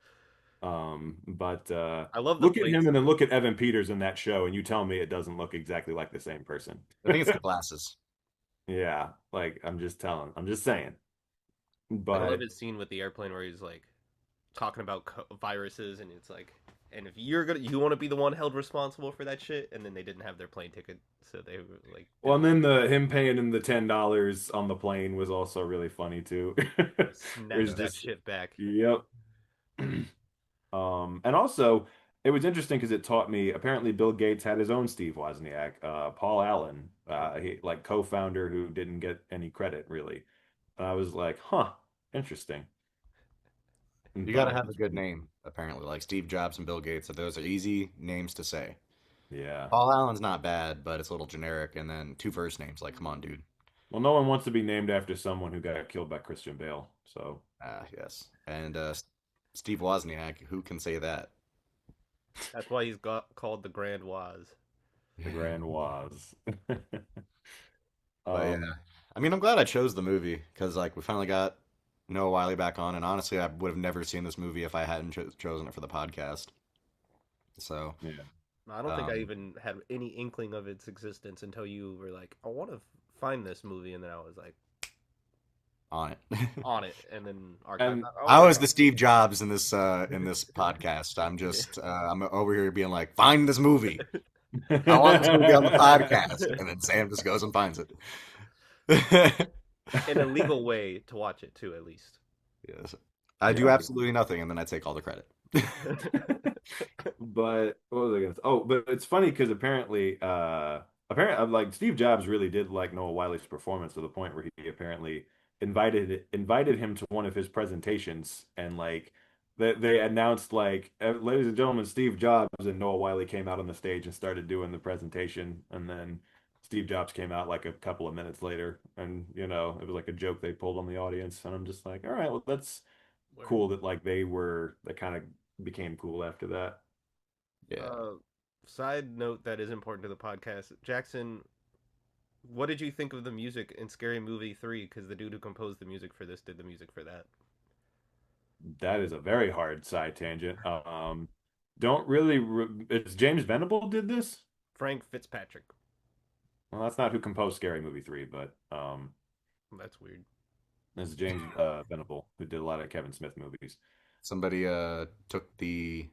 But I love the look at plates. him and then look at Evan Peters in that show, and you tell me it doesn't look exactly like the same person. I think it's the glasses. Yeah, like I'm just saying. I love But his scene with the airplane where he's like talking about viruses, and it's like, and if you want to be the one held responsible for that shit, and then they didn't have their plane ticket, so they were like, well, and then him paying him the $10 on the plane was also really funny too. It snatch was that just, shit back. yep. And also it was interesting because it taught me apparently Bill Gates had his own Steve Wozniak, Paul Allen, he like co-founder who didn't get any credit really. And I was like, huh, interesting. You got to But have a good name, apparently. Like Steve Jobs and Bill Gates, so those are easy names to say. yeah. Paul Allen's not bad, but it's a little generic. And then two first names, like, come on, dude. Well, no one wants to be named after someone who got killed by Christian Bale. So Ah, yes. And Steve Wozniak, who can say that? That's why he's got called the Grand Waz. the Grand was. But yeah, I mean, I'm glad I chose the movie because like we finally got Noah Wiley back on, and honestly, I would have never seen this movie if I hadn't chosen it for the podcast. So, Yeah. I don't think I um, even had any inkling of its existence until you were like, I want to find this movie, and then I was like on it. on it, and then archived. And Oh I was wow. the Steve Jobs in this podcast. I'm just I'm over here being like, find this movie. I want this movie on the podcast, and then Sam just goes and finds it. In a legal way to watch it too, at least. Yes, I do Yeah. absolutely nothing, and then I take all the credit. But what was I gonna say? Oh, but it's funny because apparently, like Steve Jobs really did like Noah Wiley's performance to the point where he apparently invited him to one of his presentations, and like they announced like, ladies and gentlemen, Steve Jobs, and Noah Wiley came out on the stage and started doing the presentation, and then Steve Jobs came out like a couple of minutes later, and it was like a joke they pulled on the audience, and I'm just like, all right, well, that's cool that like they kind of became cool after that. Yeah, Side note that is important to the podcast. Jackson, what did you think of the music in Scary Movie 3? Because the dude who composed the music for this did the music for that. That is a very hard side tangent. Don't really. It's James Venable did this. Frank Fitzpatrick. Well, that's not who composed Scary Movie 3, but That's weird. it's James Venable who did a lot of Kevin Smith movies. somebody took the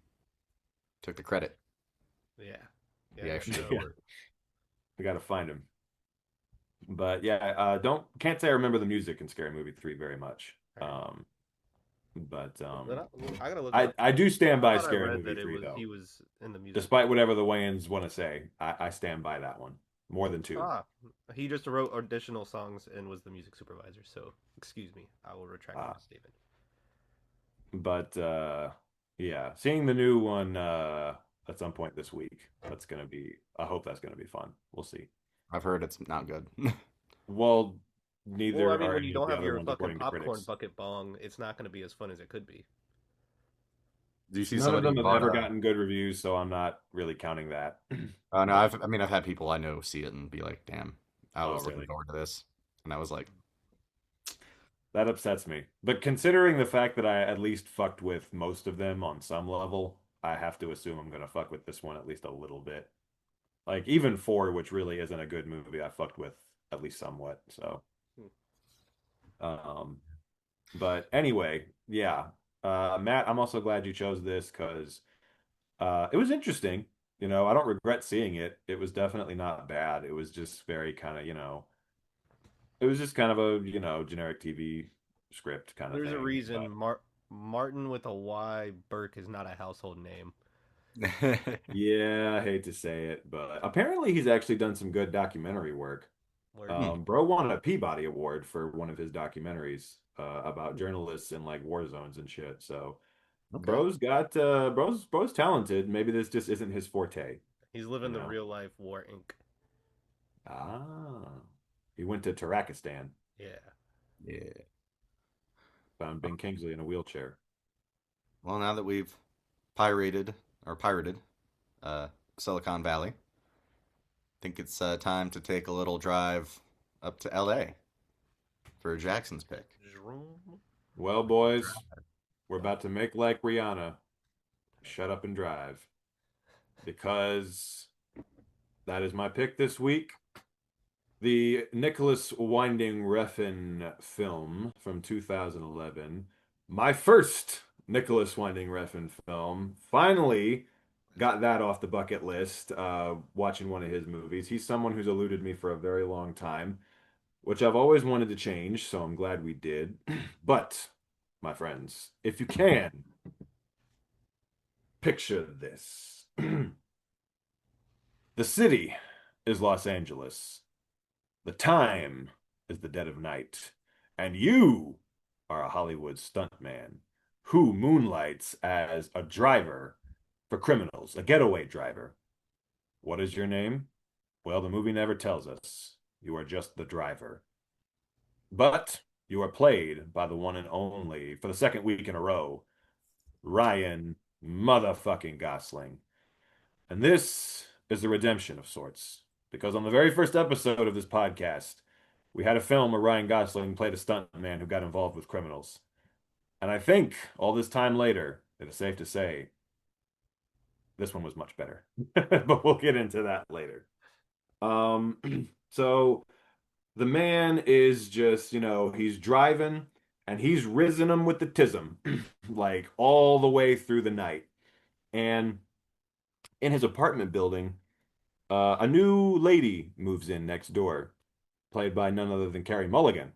credit. Yeah. He actually Yeah. We got to find him. But yeah, don't can't say I remember the music in Scary Movie 3 very much. But I gotta look it I up. I do stand by I thought I Scary read Movie that 3 though. he was in the music. Despite whatever the Wayans want to say, I stand by that one more than two. He just wrote additional songs and was the music supervisor. So excuse me, I will retract my statement. But yeah, seeing the new one at some point this week, I hope that's gonna be fun. We'll see. I've heard it's not good. Well, neither Well, I mean, are when you any don't of the have other your ones fucking according to popcorn critics. bucket bong, it's not going to be as fun as it could be. Do you see None of somebody them have bought ever a? gotten good reviews, so I'm not really counting that. No, I've had people I know see it and be like, "Damn, I Oh, was looking really? forward to this," and I was like, That upsets me. But considering the fact that I at least fucked with most of them on some level, I have to assume I'm gonna fuck with this one at least a little bit. Like even four, which really isn't a good movie, I fucked with at least somewhat. So, um, but anyway, yeah. Matt, I'm also glad you chose this because it was interesting. I don't regret seeing it. It was definitely not bad. It was just very kind of, it was just kind of a, generic TV script kind of There's a thing. reason Martin with a Y Burke is not a household name. Yeah, I hate to say it, but apparently he's actually done some good documentary work. Word. Bro won a Peabody Award for one of his documentaries about journalists in like war zones and shit. So "Okay, bro's talented. Maybe this just isn't his forte. He's living You the know? real life war ink. Ah, he went to Tarakistan, Yeah. yeah." found Ben Kingsley in a wheelchair. Well, now that we've pirated uh, Silicon Valley, I think it's time to take a little drive up to LA for Jackson's pick. Well, boys, we're about to make like Rihanna. Shut up and drive. Because that is my pick this week. The Nicholas Winding Refn film from 2011. My first Nicholas Winding Refn film. Finally got that off the bucket list, watching one of his movies. He's someone who's eluded me for a very long time, which I've always wanted to change, so I'm glad we did. But, my friends, if you can, picture this. The city is Los Angeles. The time is the dead of night. And you are a Hollywood stuntman who moonlights as a driver for criminals, a getaway driver. What is your name? Well, the movie never tells us. You are just the driver. But you are played by the one and only, for the second week in a row, Ryan motherfucking Gosling. And this is the redemption of sorts. Because on the very first episode of this podcast, we had a film where Ryan Gosling played a stuntman who got involved with criminals. And I think all this time later, it is safe to say this one was much better. But we'll get into that later. So the man is just, he's driving and he's risen him with the tism, like all the way through the night. And in his apartment building, a new lady moves in next door, played by none other than Carey Mulligan.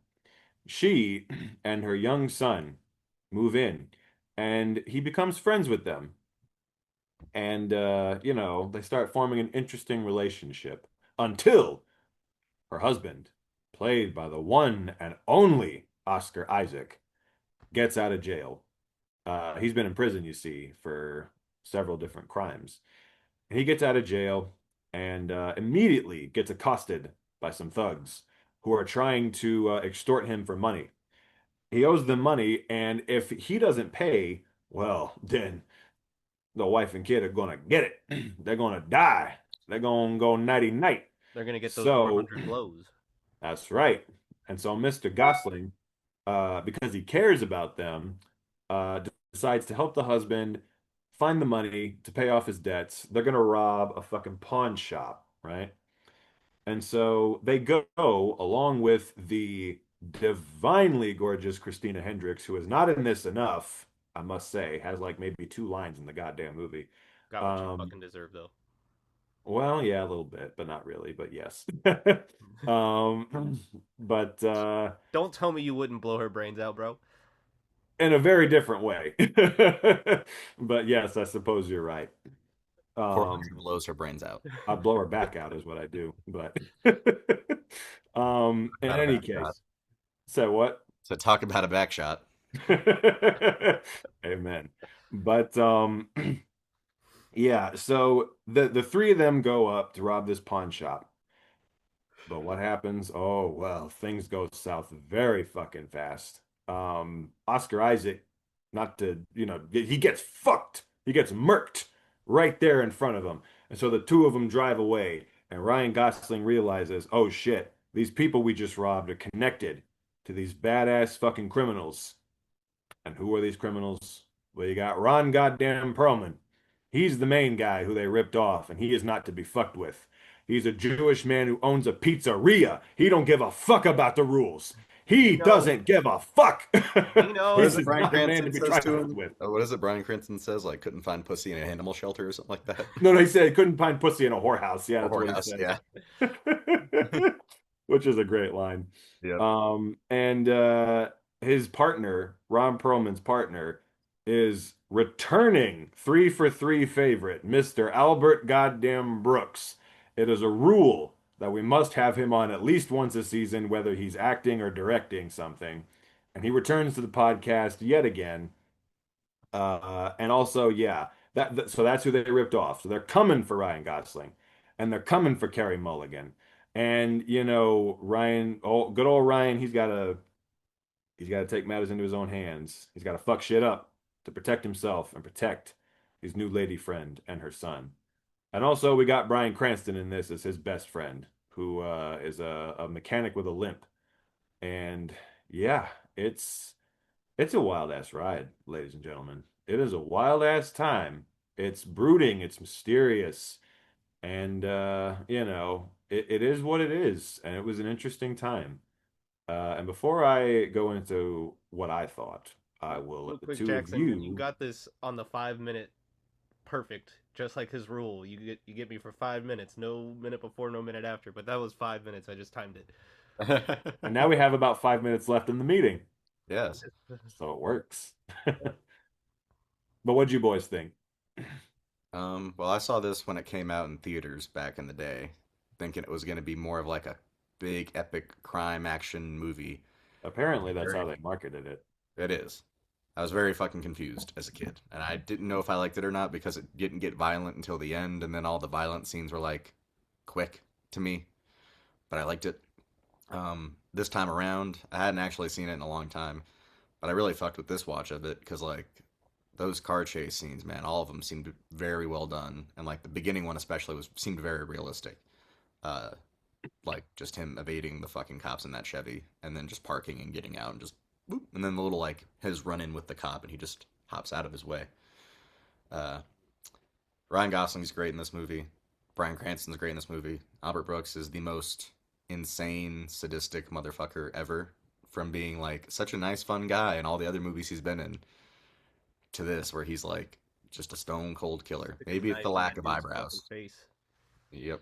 She and her young son move in, and he becomes friends with them. And, they start forming an interesting relationship until her husband, played by the one and only Oscar Isaac, gets out of jail. He's been in prison, you see, for several different crimes. And he gets out of jail and immediately gets accosted by some thugs who are trying to extort him for money. He owes them money, and if he doesn't pay, well, then the wife and kid are gonna get it. They're gonna die. They're gonna go nighty night. They're gonna get those So 400 blows. that's right. And so Mr. Gosling, because he cares about them, decides to help the husband find the money to pay off his debts. They're gonna rob a fucking pawn shop, right? And so they go along with the divinely gorgeous Christina Hendricks, who is not in this enough, I must say, has like maybe 2 lines in the goddamn movie. Got what you fucking deserve, though. Well, yeah, a little bit, but not really, but yes. But Don't tell me you wouldn't blow her brains out, bro. in a very different way. But yes, I suppose you're right. 400 blows her brains out. I'd blow her back out is what I do, but in Not a any back case. shot. So what? So talk about a back shot. Amen. But yeah, so the three of them go up to rob this pawn shop. But what happens? Oh, well, things go south very fucking fast. Oscar Isaac, not to, he gets fucked. He gets murked right there in front of him. And so the two of them drive away. And Ryan Gosling realizes, oh shit, these people we just robbed are connected to these badass fucking criminals. And who are these criminals? Well, you got Ron goddamn Perlman. He's the main guy who they ripped off, and he is not to be fucked with. He's a Jewish man who owns a pizzeria. He don't give a fuck about the rules. He doesn't give a fuck. What is This it is Bryan not a man to Cranston be says to trifled him? with. What is it Bryan Cranston says? Like, couldn't find pussy in an animal shelter or something like that? No, he said he couldn't find pussy in a whorehouse. Yeah, that's what he Whorehouse, said. yeah. Which is a great line. Yeah. And his partner, Ron Perlman's partner, is returning 3 for 3 favorite, Mr. Albert Goddamn Brooks. It is a rule that we must have him on at least once a season, whether he's acting or directing something. And he returns to the podcast yet again. And also, yeah, so that's who they ripped off. So they're coming for Ryan Gosling, and they're coming for Carey Mulligan. And Ryan, good old Ryan, he's got to take matters into his own hands. He's got to fuck shit up to protect himself and protect his new lady friend and her son. And also, we got Bryan Cranston in this as his best friend, who is a mechanic with a limp. And yeah, it's a wild ass ride, ladies and gentlemen. It is a wild ass time. It's brooding, it's mysterious, and it is what it is. And it was an interesting time. And before I go into what I thought, I will Real let the quick, two Jackson, of you got this on the 5-minute perfect, just like his rule. You get me for 5 minutes, no minute before, no minute after. But that was 5 minutes. I just timed it. And now we have about 5 minutes left in the meeting, Yes. so it works. But what'd you boys think? Well, I saw this when it came out in theaters back in the day, thinking it was going to be more of like a big epic crime action movie. Apparently, that's how they marketed it. It is. I was very fucking confused as a kid, and I didn't know if I liked it or not because it didn't get violent until the end, and then all the violent scenes were like quick to me. But I liked it. this time around. I hadn't actually seen it in a long time, but I really fucked with this watch of it because like those car chase scenes, man, all of them seemed very well done, and like the beginning one especially was seemed very realistic. Uh, like just him evading the fucking cops in that Chevy and then just parking and getting out and just whoop, and then the little like his run in with the cop and he just hops out of his way. Uh, Ryan Gosling's great in this movie. Bryan Cranston's great in this movie. Albert Brooks is the most insane, sadistic motherfucker ever. From being like such a nice, fun guy in all the other movies he's been in to this, where he's like just a stone cold killer. Maybe it's the lack of eyebrows. Face. Yep.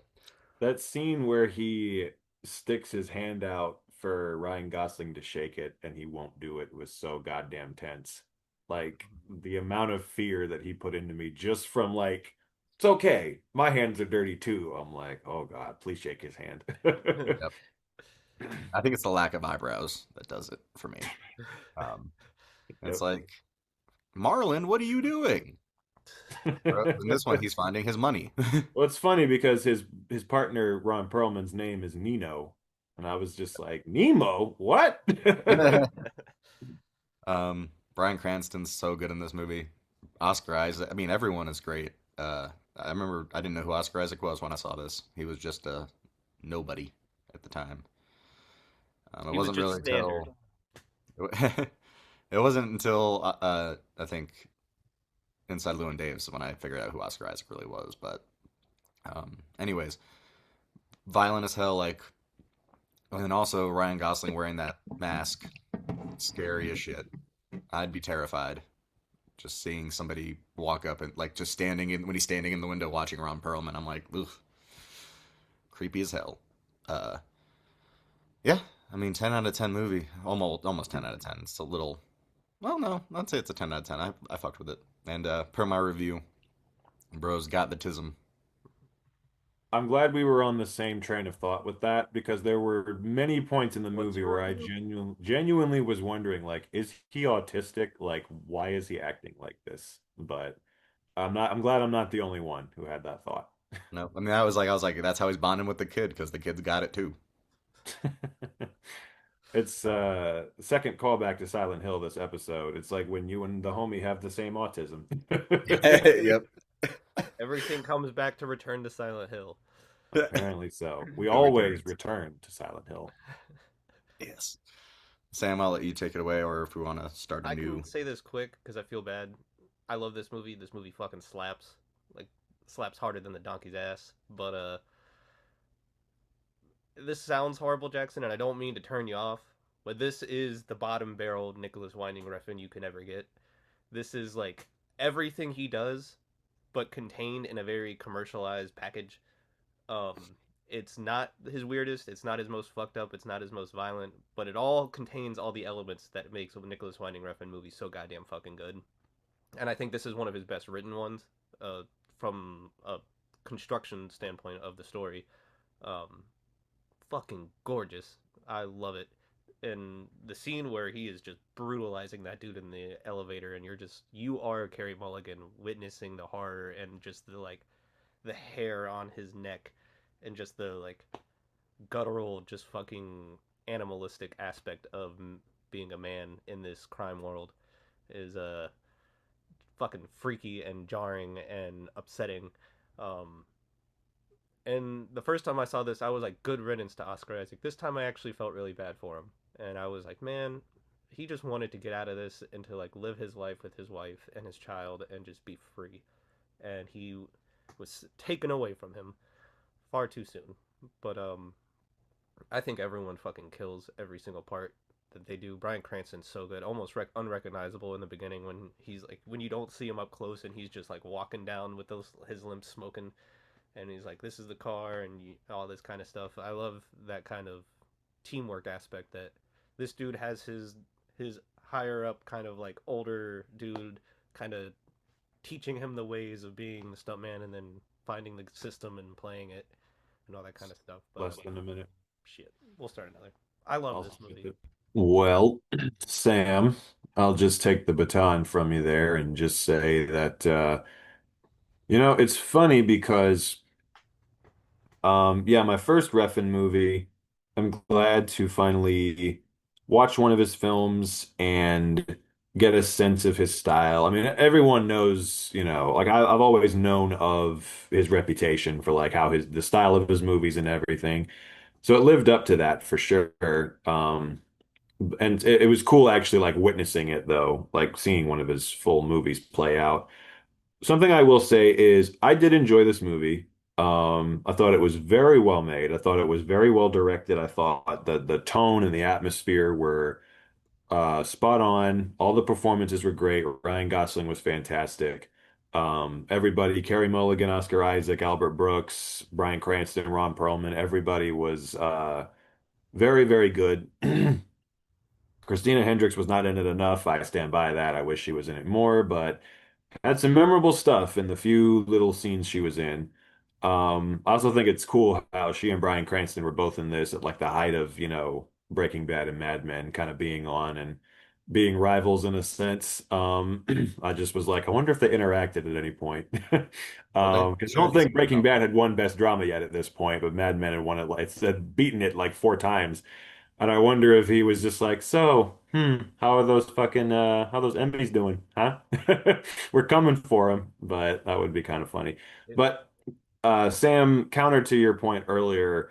That scene where he sticks his hand out for Ryan Gosling to shake it and he won't do it was so goddamn tense. Like the amount of fear that he put into me just from like, it's okay, my hands are dirty too. I'm like, oh God, please shake his hand. Yep. I think it's the lack of eyebrows that does it for me. It's Yep. like, Marlon, what are you doing? In this one, he's finding his money. Well, it's funny because his partner Ron Perlman's name is Nino, and I was just like, Nemo, what? Bryan Cranston's so good in this movie. Oscar Isaac, I mean, everyone is great. I remember I didn't know who Oscar Isaac was when I saw this. He was just a nobody at the time. It He was wasn't just really standard. until it wasn't until I think Inside Llewyn Davis when I figured out who Oscar Isaac really was. But anyways, violent as hell, like, and then also Ryan Gosling wearing that mask, scary as shit. I'd be terrified just seeing somebody walk up and like just standing in when he's standing in the window watching Ron Perlman. I'm like, ugh, creepy as hell. Uh, yeah, I mean, 10 out of 10 movie, almost 10 out of 10. It's a little, well, no, I'd say it's a 10 out of 10. I fucked with it, and per my review, bros got the tism. I'm glad we were on the same train of thought with that because there were many points in the What's movie your where I review? genuinely was wondering, like, is he autistic? Like, why is he acting like this? But I'm not, I'm glad I'm not the only one who had that thought. No, I mean, I was like, that's how he's bonding with the kid because the kid's got it too. It's second callback to Silent Hill this episode. It's like when you and the homie have the same autism. Yep. Everything comes back to Return to Silent Hill. Apparently so. We The always returns. return to Silent Hill. Yes. Sam, I'll let you take it away, or if we want to start a I new. can say this quick because I feel bad. I love this movie. This movie fucking slaps. Like slaps harder than the donkey's ass. But this sounds horrible, Jackson, and I don't mean to turn you off. But this is the bottom barrel Nicholas Winding Refn you can ever get. This is like everything he does, but contained in a very commercialized package. Um, it's not his weirdest. It's not his most fucked up. It's not his most violent. But it all contains all the elements that makes a Nicholas Winding Refn movie so goddamn fucking good. And I think this is one of his best written ones, from a construction standpoint of the story. Um, Fucking gorgeous. I love it. And the scene where he is just brutalizing that dude in the elevator, and you are Carey Mulligan witnessing the horror and just the like the hair on his neck and just the like guttural, just fucking animalistic aspect of being a man in this crime world is fucking freaky and jarring and upsetting. Um, and the first time I saw this, I was like, good riddance to Oscar Isaac. This time I actually felt really bad for him. And I was like, man, he just wanted to get out of this and to like live his life with his wife and his child and just be free. And he was taken away from him far too soon. But I think everyone fucking kills every single part that they do. Bryan Cranston's so good, almost unrecognizable in the beginning when he's like when you don't see him up close and he's just like walking down with his limbs smoking, and he's like, "This is the car," and all this kind of stuff. I love that kind of teamwork aspect that this dude has his higher up kind of like older dude kind of teaching him the ways of being the stuntman and then finding the system and playing it and all that kind of stuff. But Less than a minute. shit, we'll start another. I love I'll this skip movie. it. Well, Sam, I'll just take the baton from you there and just say that it's funny because yeah, my first Refn movie, am glad to finally watch one of his films and get a sense of his style. I mean, everyone knows, like I've always known of his reputation for like how the style of his movies and everything. So it lived up to that for sure. And it was cool actually like witnessing it though, like seeing one of his full movies play out. Something I will say is I did enjoy this movie. I thought it was very well made. I thought it was very well directed. I thought the tone and the atmosphere were spot on. All the performances were great. Ryan Gosling was fantastic. Everybody, Carey Mulligan, Oscar Isaac, Albert Brooks, Bryan Cranston, Ron Perlman, everybody was very, very good. Christina Hendricks was not in it enough. I stand by that. I wish she was in it more, but had some memorable stuff in the few little scenes she was in. I also think it's cool how she and Bryan Cranston were both in this at like the height of, Breaking Bad and Mad Men kind of being on and being rivals in a sense. I just was like, I wonder if they interacted at any point. Well, they 'Cause I don't certainly think seem to Breaking know. Bad had won Best Drama yet at this point, but Mad Men had won it like it's had beaten it like four times. And I wonder if he was just like, so, how are those fucking how are those Emmys doing? Huh? We're coming for him, but that would be kind of funny. But Sam, counter to your point earlier,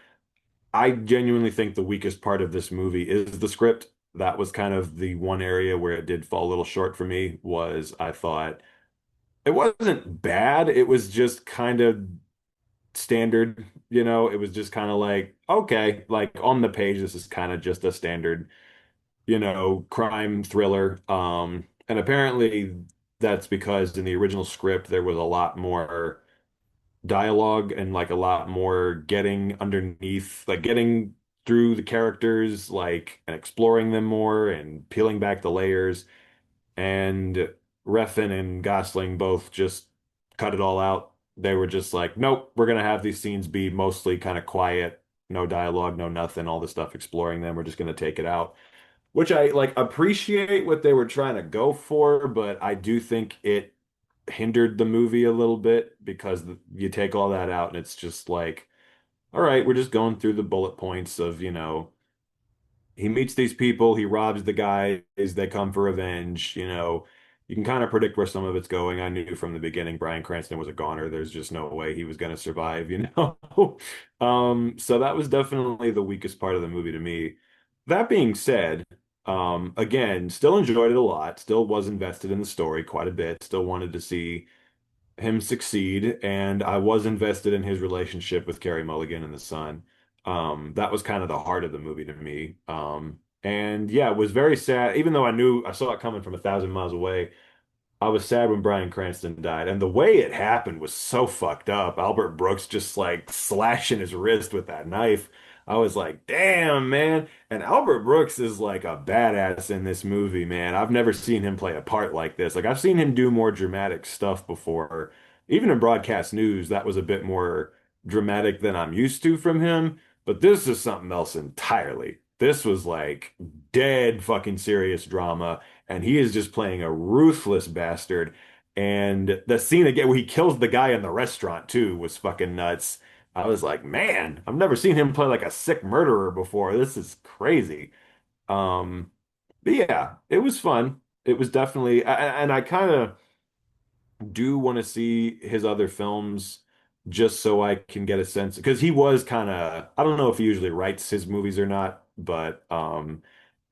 I genuinely think the weakest part of this movie is the script. That was kind of the one area where it did fall a little short for me, was I thought it wasn't bad, it was just kind of standard, it was just kind of like, okay, like on the page, this is kind of just a standard crime thriller. And apparently that's because in the original script there was a lot more dialogue and like a lot more getting underneath, like getting through the characters, like and exploring them more and peeling back the layers. And Refn and Gosling both just cut it all out. They were just like, nope, we're gonna have these scenes be mostly kind of quiet, no dialogue, no nothing, all the stuff exploring them. We're just gonna take it out, which I like appreciate what they were trying to go for, but I do think it hindered the movie a little bit because you take all that out and it's just like, all right, we're just going through the bullet points of, he meets these people, he robs the guys, they come for revenge, you can kind of predict where some of it's going. I knew from the beginning Bryan Cranston was a goner. There's just no way he was going to survive. So that was definitely the weakest part of the movie to me. That being said, again, still enjoyed it a lot, still was invested in the story quite a bit, still wanted to see him succeed, and I was invested in his relationship with Carey Mulligan and the son. That was kind of the heart of the movie to me. And yeah, it was very sad, even though I saw it coming from 1,000 miles away. I was sad when Bryan Cranston died, and the way it happened was so fucked up. Albert Brooks just like slashing his wrist with that knife. I was like, damn, man. And Albert Brooks is like a badass in this movie, man. I've never seen him play a part like this. Like, I've seen him do more dramatic stuff before. Even in broadcast news, that was a bit more dramatic than I'm used to from him. But this is something else entirely. This was like dead fucking serious drama, and he is just playing a ruthless bastard. And the scene again where he kills the guy in the restaurant too was fucking nuts. I was like, man, I've never seen him play like a sick murderer before. This is crazy. Um, but yeah, it was fun. It was definitely, and I kind of do want to see his other films just so I can get a sense because he was kind of I don't know if he usually writes his movies or not, but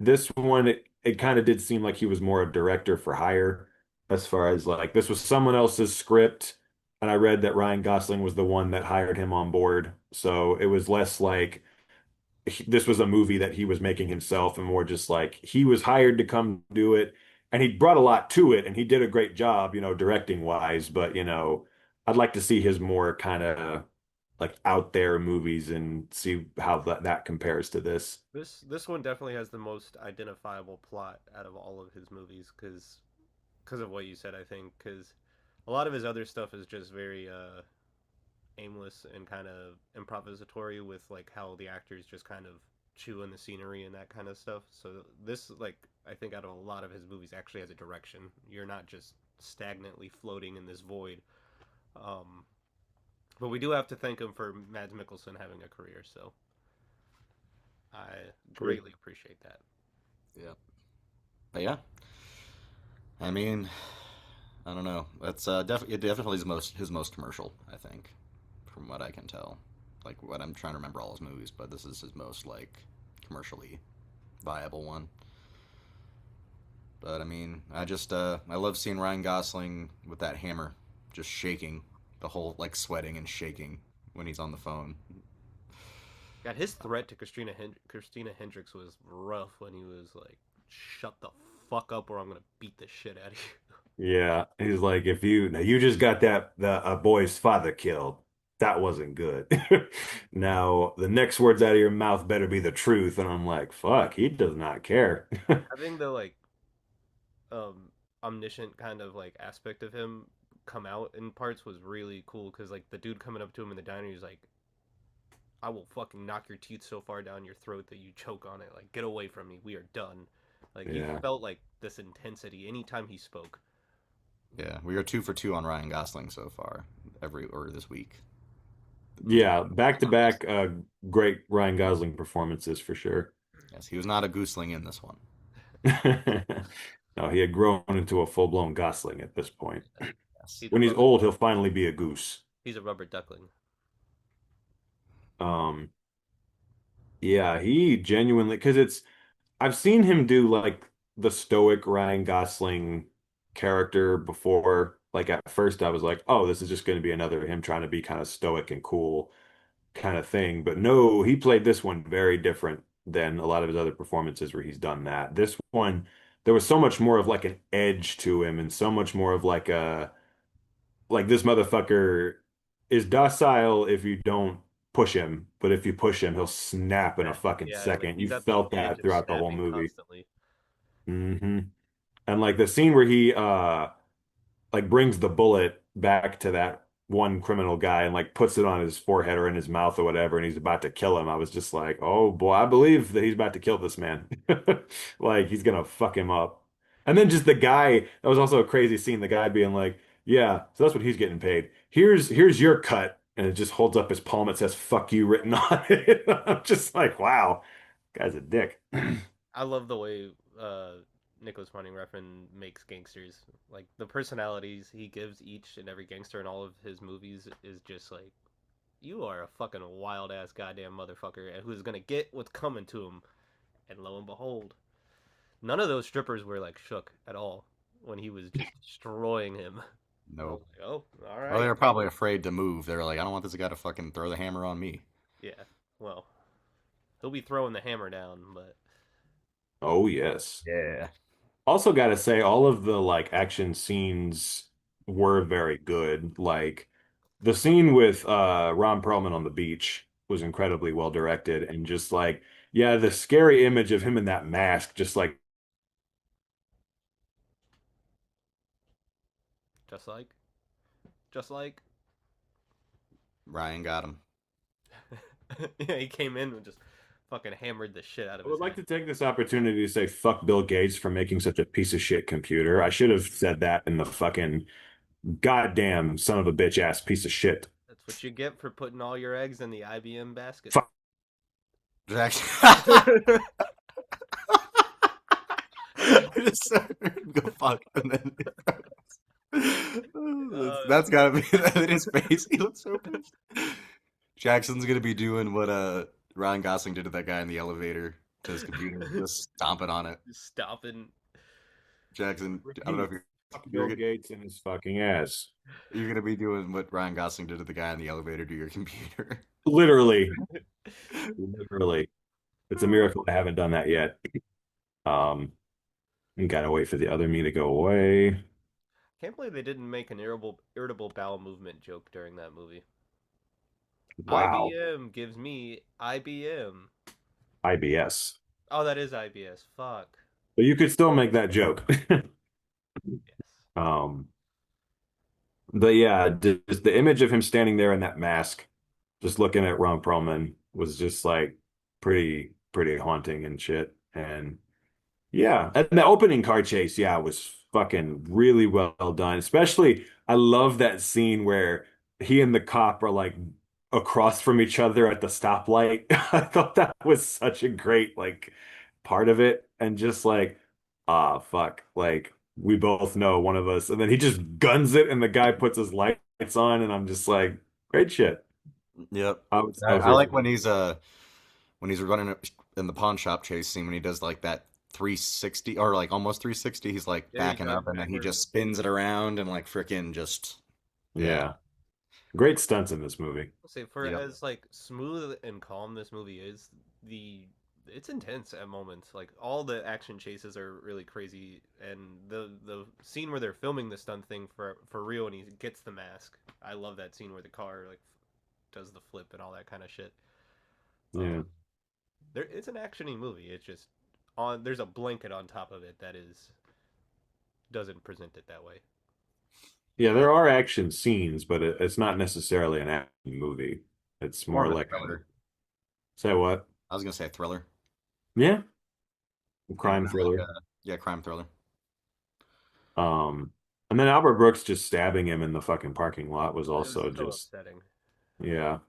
this one it kind of did seem like he was more a director for hire as far as like this was someone else's script and I read that Ryan Gosling was the one that hired him on board. So it was less like this was a movie that he was making himself and more just like he was hired to come do it and he brought a lot to it and he did a great job, directing wise, but I'd like to see his more kind of like out there movies and see how that compares to this. This one definitely has the most identifiable plot out of all of his movies because of what you said. I think because a lot of his other stuff is just very aimless and kind of improvisatory with like how the actors just kind of chew in the scenery and that kind of stuff. So this like I think out of a lot of his movies actually has a direction. You're not just stagnantly floating in this void. Um, but we do have to thank him for Mads Mikkelsen having a career. So I True. greatly appreciate that. Yeah. But yeah, I mean, I don't know. That's it definitely is his most commercial, I think, from what I can tell. Like what I'm trying to remember all his movies, but this is his most like commercially viable one. But I mean, I love seeing Ryan Gosling with that hammer, just shaking the whole like sweating and shaking when he's on the phone. God, his threat to Christina Hendricks was rough when he was like, "Shut the fuck up, or I'm gonna beat the shit out of you." Yeah, he's like, if you now you just got the a boy's father killed. That wasn't good. Now the next words out of your mouth better be the truth. And I'm like, fuck, he does not care. Having the like um omniscient kind of like aspect of him come out in parts was really cool because like the dude coming up to him in the diner, he's like, "I will fucking knock your teeth so far down your throat that you choke on it. Like, get away from me. We are done." Like, you Yeah. felt like this intensity anytime he spoke. Yeah, we are 2 for 2 on Ryan Gosling so far or this week. Yeah, back to back great Ryan Gosling performances for sure. Yes, he was not a gooseling in this one. No, he had grown into a full-blown Gosling at this point. Yes. He's a When he's rubber. old, he'll finally be a goose. He's a rubber duckling. Um, yeah, he genuinely because it's I've seen him do like the stoic Ryan Gosling character before. Like at first I was like, oh, this is just going to be another him trying to be kind of stoic and cool kind of thing. But no, he played this one very different than a lot of his other performances where he's done that. This one, there was so much more of like an edge to him and so much more of like a like this motherfucker is docile if you don't push him, but if you push him, he'll snap in a fucking Yeah, like second. You he's at the felt edge that of throughout the whole snapping movie. constantly. Hmm. And like the scene where he like brings the bullet back to that one criminal guy and like puts it on his forehead or in his mouth or whatever, and he's about to kill him. I was just like, oh boy, I believe that he's about to kill this man. Like he's gonna fuck him up. And then just the guy, that was also a crazy scene, the guy being like, yeah, so that's what he's getting paid. Here's your cut. And it just holds up his palm. It says fuck you written on it. I'm just like, wow, guy's a dick. I love the way Nicholas Winding Refn makes gangsters. Like the personalities he gives each and every gangster in all of his movies is just like, you are a fucking wild ass goddamn motherfucker, and who's gonna get what's coming to him. And lo and behold, none of those strippers were like shook at all when he was just destroying him. I was No. like, oh, all Well, they right. were probably afraid to move. They were like, I don't want this guy to fucking throw the hammer on me. Yeah. Well, he'll be throwing the hammer down, but Oh yes. Yeah. Also got to say, all of the like action scenes were very good. Like the scene with Ron Perlman on the beach was incredibly well directed, and just like, yeah, the scary image of him in that mask, just like just like, just like, Ryan got him. yeah, he came in and just fucking hammered the shit out of I his would like head. to take this opportunity to say fuck Bill Gates for making such a piece of shit computer. I should have said that in the fucking goddamn son of a bitch ass piece of shit. That's what you get for putting all your eggs in the IBM basket. Fuck. Jackson. Just go fuck and then that's gotta be in his face. He looks so pissed. Jackson's gonna be doing what Ryan Gosling did to that guy in the elevator to his computer, just stomping on it. Just stopping. Jackson, I don't know if Fuck you're, Bill Gates and his fucking ass. you're gonna be doing what Ryan Gosling did to the guy in the elevator to your computer. Literally, literally. It's a miracle I haven't done that yet. You gotta wait for the other me to go away. Can't believe they didn't make an irritable bowel movement joke during that movie. Wow. IBM gives me IBM. IBS. Oh, that is IBS. Fuck. But you could still make that joke. Yes. Um, but yeah, just the image of him standing there in that mask, just looking at Ron Perlman was just like pretty haunting and shit. And yeah, and the opening car chase, yeah, was fucking really well done. Especially, I love that scene where he and the cop are like across from each other at the stoplight. I thought that was such a great like part of it, and just like, ah, fuck, like we both know one of us, and then he just guns it, and the guy puts his lights on, and I'm just like, great shit. Yep. I was I here like for it. when he's running in the pawn shop chase scene when he does like that 360 or like almost 360. He's like Yeah, he's backing going up and then he backwards. just spins it around and like freaking just yeah. Yeah, great stunts in this movie. Say for Yep. as like smooth and calm this movie is, the it's intense at moments. Like all the action chases are really crazy, and the scene where they're filming the stunt thing for real, and he gets the mask. I love that scene where the car like does the flip and all that kind of shit. Yeah. Um, it's an actiony movie. It's just on there's a blanket on top of it that is doesn't present it that way. Yeah, there are action scenes, but it's not necessarily an action movie. It's More more of a like a, thriller. say what? I was gonna say thriller. Yeah, Yeah, crime kind of like thriller. yeah, crime thriller. Um, and then Albert Brooks just stabbing him in the fucking parking lot was It was also so just, upsetting. yeah.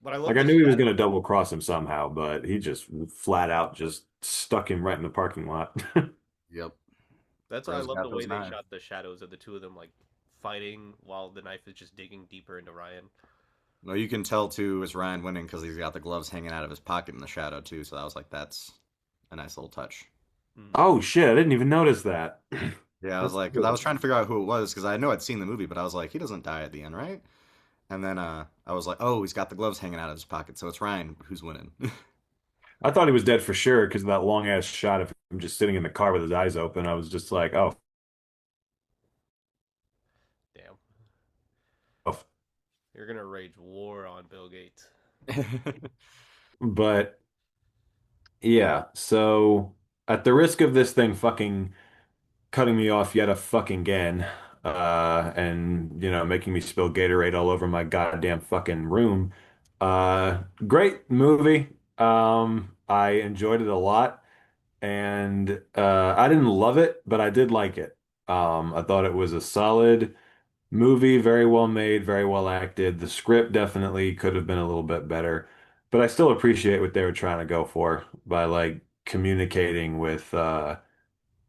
But I Like love I the knew he was gonna shadow. double cross him somehow, but he just flat out just stuck him right in the parking lot. Yep. That's why I Bro's love got the way those they knives. shot the shadows of the two of them, like fighting while the knife is just digging deeper into Ryan. No, you can tell too is Ryan winning because he's got the gloves hanging out of his pocket in the shadow too. So I was like, that's a nice little touch. Mm. Oh shit, I didn't even notice that. Yeah, I was That's like, because I cool. was trying to figure out who it was because I know I'd seen the movie, but I was like, he doesn't die at the end, right? And then I was like, oh, he's got the gloves hanging out of his pocket, so it's Ryan who's winning. I thought he was dead for sure because of that long ass shot of him just sitting in the car with his eyes open. I was just like, oh, Damn, f- you're gonna rage war on Bill Gates. but yeah. So at the risk of this thing fucking cutting me off yet a fucking again, and making me spill Gatorade all over my goddamn fucking room. Great movie. I enjoyed it a lot, and I didn't love it, but I did like it. I thought it was a solid movie, very well made, very well acted. The script definitely could have been a little bit better, but I still appreciate what they were trying to go for by like communicating with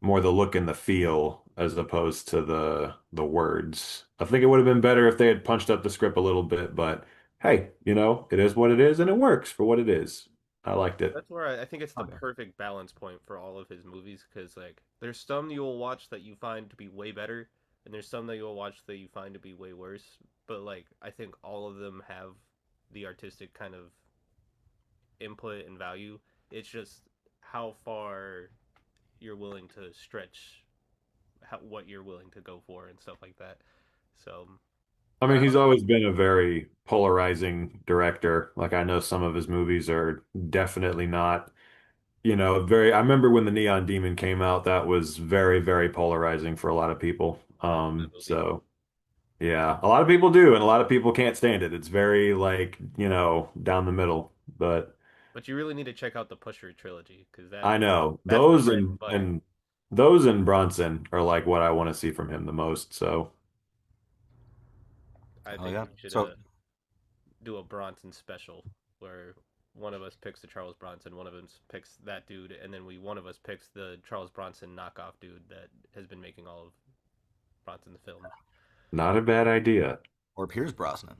more the look and the feel as opposed to the words. I think it would have been better if they had punched up the script a little bit, but hey, it is what it is and it works for what it is. I liked it. That's where I think it's the Oh, yeah. perfect balance point for all of his movies, because like there's some you'll watch that you find to be way better, and there's some that you'll watch that you find to be way worse. But like I think all of them have the artistic kind of input and value. It's just how far you're willing to stretch what you're willing to go for and stuff like that. So I I mean, he's don't always been a very polarizing director. Like I know some of his movies are definitely not, very I remember when the Neon Demon came out, that was very, very polarizing for a lot of people. I love that movie. So yeah, a lot of people do, and a lot of people can't stand it. It's very like, down the middle. But But you really need to check out the Pusher trilogy, because I know that's the those bread and and butter. and those and Bronson are like what I want to see from him the most. So I Oh think yeah. we should So do a Bronson special where one of us picks the Charles Bronson, one of us picks that dude, and then one of us picks the Charles Bronson knockoff dude that has been making all of Bronson's films. not a bad idea. or Pierce Brosnan.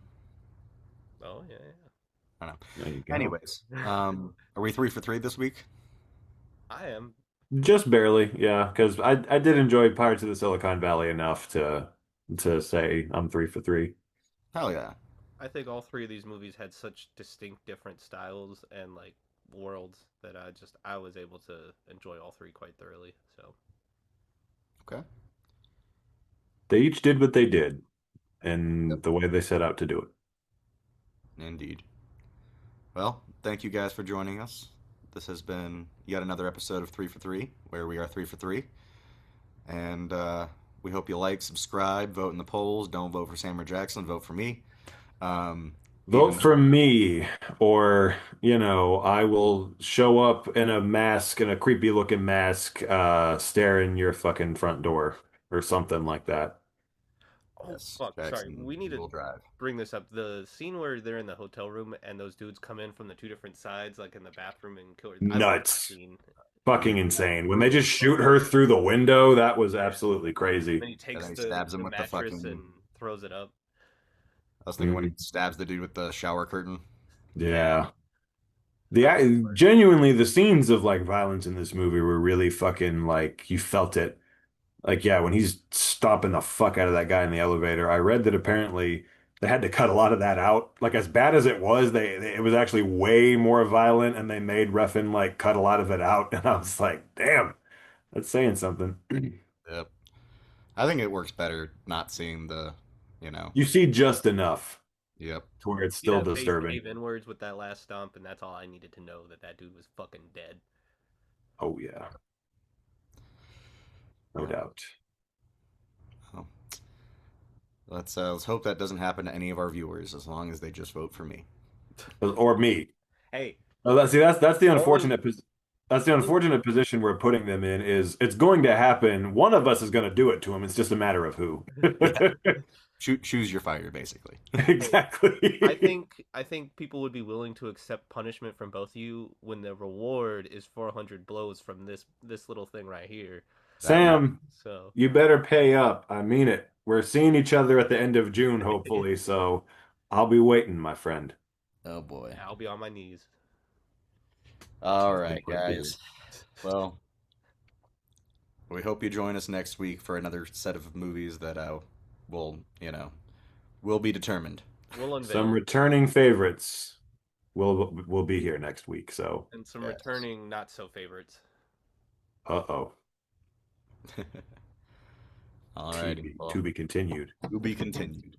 Oh yeah, I don't know. There you go. Anyways, are we 3 for 3 this week? I am. Just barely, yeah, because I did enjoy Pirates of the Silicon Valley enough to say I'm 3 for 3. Hell yeah. I think all three of these movies had such distinct different styles and like worlds that I was able to enjoy all three quite thoroughly. So Okay. They each did what they did Yep. and the way they set out to do it. Indeed. Well, thank you guys for joining us. This has been yet another episode of 3 for 3, where we are 3 for 3. And we hope you like, subscribe, vote in the polls. Don't vote for Sam or Jackson, vote for me. Vote Even for me, or, I will show up in a mask, in a creepy looking mask, stare in your fucking front door or something like that. Oh Yes, fuck! Sorry, Jackson we need to will drive. bring this up. The scene where they're in the hotel room and those dudes come in from the two different sides, like in the bathroom and kill her. I love that Nuts. scene. Fucking insane. When they just shoot her through the window, that was absolutely Then crazy. he And takes then he stabs him the with the mattress fucking. and throws it up. I was thinking when he stabs the dude with the shower curtain. Yeah. Genuinely, the scenes of like violence in this movie were really fucking like you felt it. Like, yeah, when he's stomping the fuck out of that guy in the elevator, I read that apparently they had to cut a lot of that out. Like, as bad as it was, it was actually way more violent, and they made Refn like cut a lot of it out. And I was like, damn, that's saying something. Yep. I think it works better not seeing the, You see just enough Yep. to where it's See still that face disturbing. cave inwards with that last stomp, and that's all I needed to know that that dude was fucking dead. Oh yeah, no doubt. Well, let's hope that doesn't happen to any of our viewers, as long as they just vote for me. Or me. Hey, Oh, that's the only unfortunate that's the unfortunate position we're putting them in is it's going to happen. One of us is going to do it to him. It's just a matter of who. Choose your fire, basically. Exactly. I think people would be willing to accept punishment from both of you when the reward is 400 blows from this little thing right here. Sam, So you better pay up. I mean it. We're seeing each other at the end of June, hopefully, so I'll be waiting, my friend. Oh boy. I'll be on my knees. All right, guys. Well, we hope you join us next week for another set of movies that will be determined. We'll unveil Some returning favorites will be here next week, so and some Yes. returning not so favorites. uh-oh. All right. To be continued. To be continued.